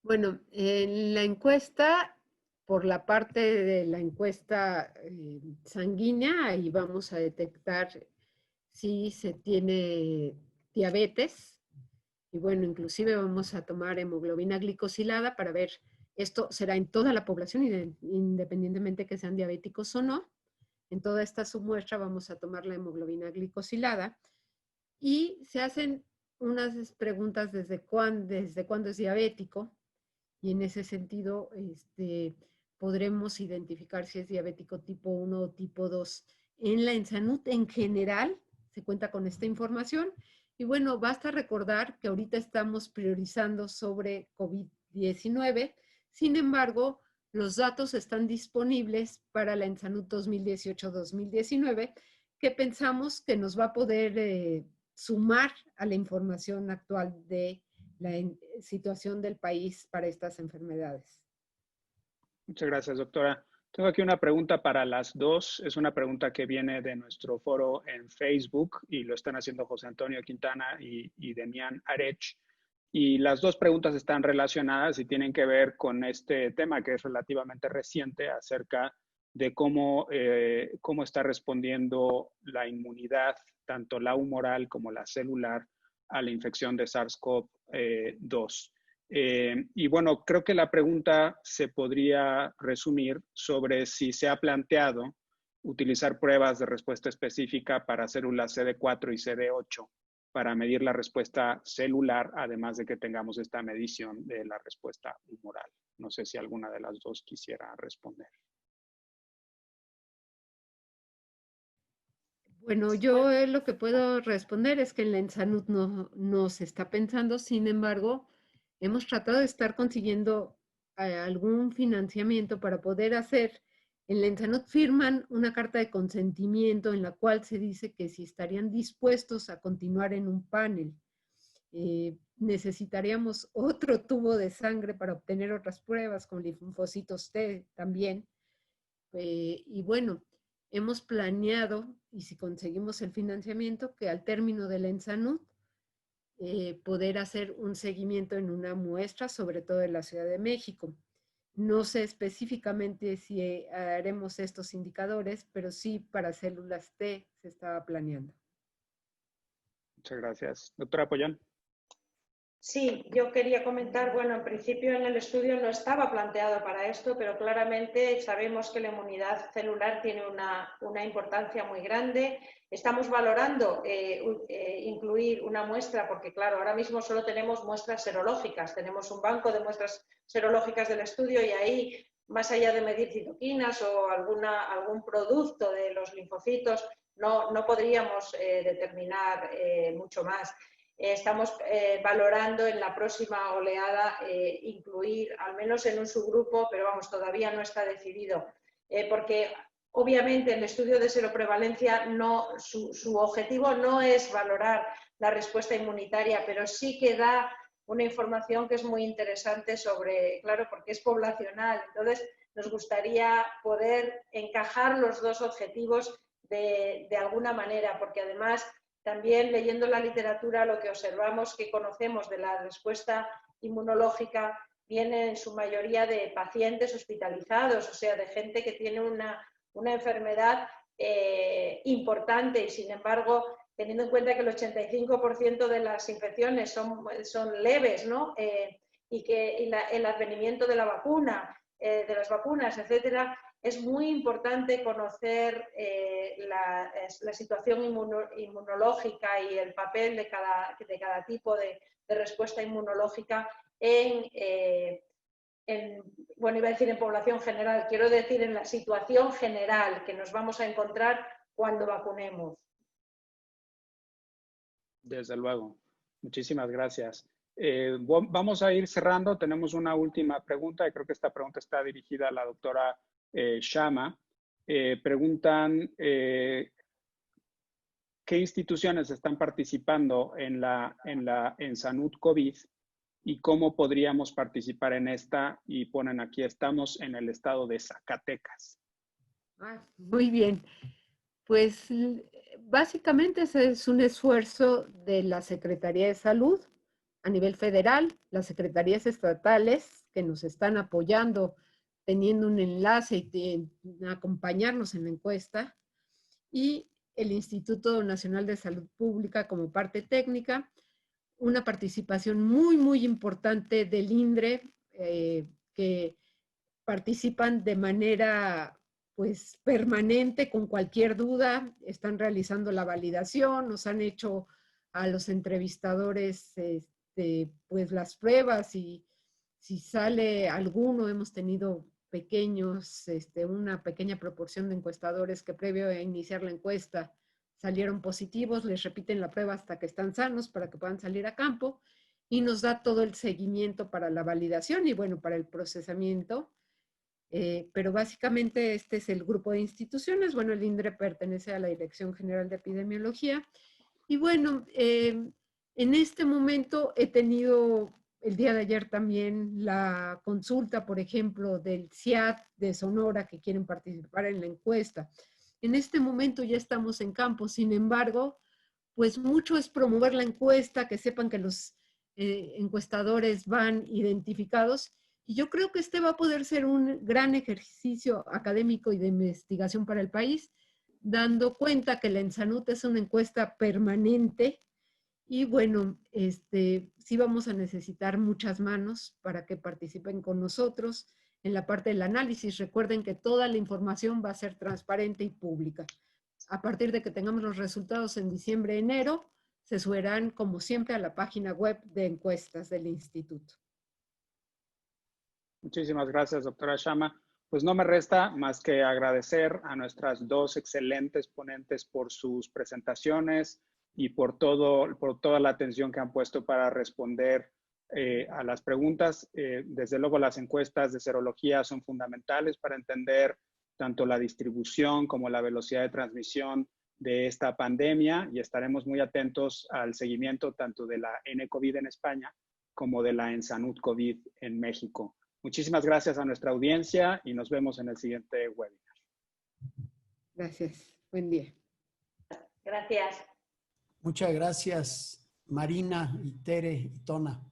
Bueno, en la encuesta, por la parte de la encuesta sanguínea, ahí vamos a detectar si se tiene diabetes. Y bueno, inclusive vamos a tomar hemoglobina glicosilada para ver, esto será en toda la población, independientemente que sean diabéticos o no. En toda esta submuestra vamos a tomar la hemoglobina glicosilada y se hacen unas preguntas desde cuándo es diabético, y en ese sentido podremos identificar si es diabético tipo 1 o tipo 2. En la ENSANUD en general se cuenta con esta información y bueno, basta recordar que ahorita estamos priorizando sobre COVID-19, sin embargo, los datos están disponibles para la ENSANUD 2018-2019, que pensamos que nos va a poder sumar a la información actual de la situación del país para estas enfermedades. Muchas gracias, doctora. Tengo aquí una pregunta para las dos. Es una pregunta que viene de nuestro foro en Facebook y lo están haciendo José Antonio Quintana y Demián Arech. Y las dos preguntas están relacionadas y tienen que ver con este tema que es relativamente reciente acerca de cómo está respondiendo la inmunidad, tanto la humoral como la celular, a la infección de SARS-CoV-2. Y bueno, creo que la pregunta se podría resumir sobre si se ha planteado utilizar pruebas de respuesta específica para células CD4 y CD8 para medir la respuesta celular, además de que tengamos esta medición de la respuesta humoral. No sé si alguna de las dos quisiera responder. Bueno, yo lo que puedo responder es que en la ENSANUD no se está pensando, sin embargo, hemos tratado de estar consiguiendo algún financiamiento para poder hacer. En la ENSANUD firman una carta de consentimiento en la cual se dice que si estarían dispuestos a continuar en un panel. Necesitaríamos otro tubo de sangre para obtener otras pruebas con linfocitos T también. Y bueno, hemos planeado, y si conseguimos el financiamiento, que al término de la ENSANUD poder hacer un seguimiento en una muestra, sobre todo en la Ciudad de México. No sé específicamente si haremos estos indicadores, pero sí para células T se estaba planeando. Muchas gracias. Doctora Pollán. Sí, yo quería comentar, bueno, en principio en el estudio no estaba planteado para esto, pero claramente sabemos que la inmunidad celular tiene una importancia muy grande. Estamos valorando incluir una muestra, porque claro, ahora mismo solo tenemos muestras serológicas, tenemos un banco de muestras serológicas del estudio y ahí, más allá de medir citoquinas o algún producto de los linfocitos, no podríamos determinar mucho más. Estamos valorando en la próxima oleada incluir, al menos en un subgrupo, pero vamos, todavía no está decidido, porque obviamente el estudio de seroprevalencia su objetivo no es valorar la respuesta inmunitaria, pero sí que da una información que es muy interesante sobre, claro, porque es poblacional. Entonces, nos gustaría poder encajar los dos objetivos de alguna manera, porque además también leyendo la literatura lo que observamos que conocemos de la respuesta inmunológica viene en su mayoría de pacientes hospitalizados, o sea, de gente que tiene una enfermedad importante y sin embargo, teniendo en cuenta que el 85% de las infecciones son leves, ¿no? Y que el advenimiento de la vacuna, de las vacunas, etcétera, es muy importante conocer la situación inmunológica y el papel de cada tipo de respuesta inmunológica bueno, iba a decir en población general, quiero decir en la situación general que nos vamos a encontrar cuando vacunemos. Desde luego. Muchísimas gracias. Vamos a ir cerrando. Tenemos una última pregunta y creo que esta pregunta está dirigida a la doctora Shama. Preguntan qué instituciones están participando en Salud COVID y cómo podríamos participar en esta, y ponen aquí, estamos en el estado de Zacatecas. Muy bien. Pues básicamente ese es un esfuerzo de la Secretaría de Salud a nivel federal, las secretarías estatales que nos están apoyando, teniendo un enlace y acompañarnos en la encuesta, y el Instituto Nacional de Salud Pública como parte técnica, una participación muy, muy importante del INDRE, que participan de manera pues permanente con cualquier duda, están realizando la validación, nos han hecho a los entrevistadores pues las pruebas, y si sale alguno, hemos tenido una pequeña proporción de encuestadores que previo a iniciar la encuesta salieron positivos, les repiten la prueba hasta que están sanos para que puedan salir a campo, y nos da todo el seguimiento para la validación y bueno, para el procesamiento. Pero básicamente este es el grupo de instituciones. Bueno, el INDRE pertenece a la Dirección General de Epidemiología. Y bueno, en este momento he tenido el día de ayer también la consulta, por ejemplo, del CIAD de Sonora, que quieren participar en la encuesta. En este momento ya estamos en campo, sin embargo, pues mucho es promover la encuesta, que sepan que los encuestadores van identificados. Y yo creo que este va a poder ser un gran ejercicio académico y de investigación para el país, dando cuenta que la ENSANUD es una encuesta permanente y bueno, sí vamos a necesitar muchas manos para que participen con nosotros en la parte del análisis. Recuerden que toda la información va a ser transparente y pública. A partir de que tengamos los resultados en diciembre, enero, se subirán como siempre a la página web de encuestas del instituto. Muchísimas gracias, doctora Shama. Pues no me resta más que agradecer a nuestras dos excelentes ponentes por sus presentaciones y por toda la atención que han puesto para responder a las preguntas. Desde luego, las encuestas de serología son fundamentales para entender tanto la distribución como la velocidad de transmisión de esta pandemia, y estaremos muy atentos al seguimiento tanto de la nCovid en España como de la ENSANUD COVID en México. Muchísimas gracias a nuestra audiencia y nos vemos en el siguiente webinar. Gracias. Buen día. Gracias. Muchas gracias, Marina y Tere y Tona.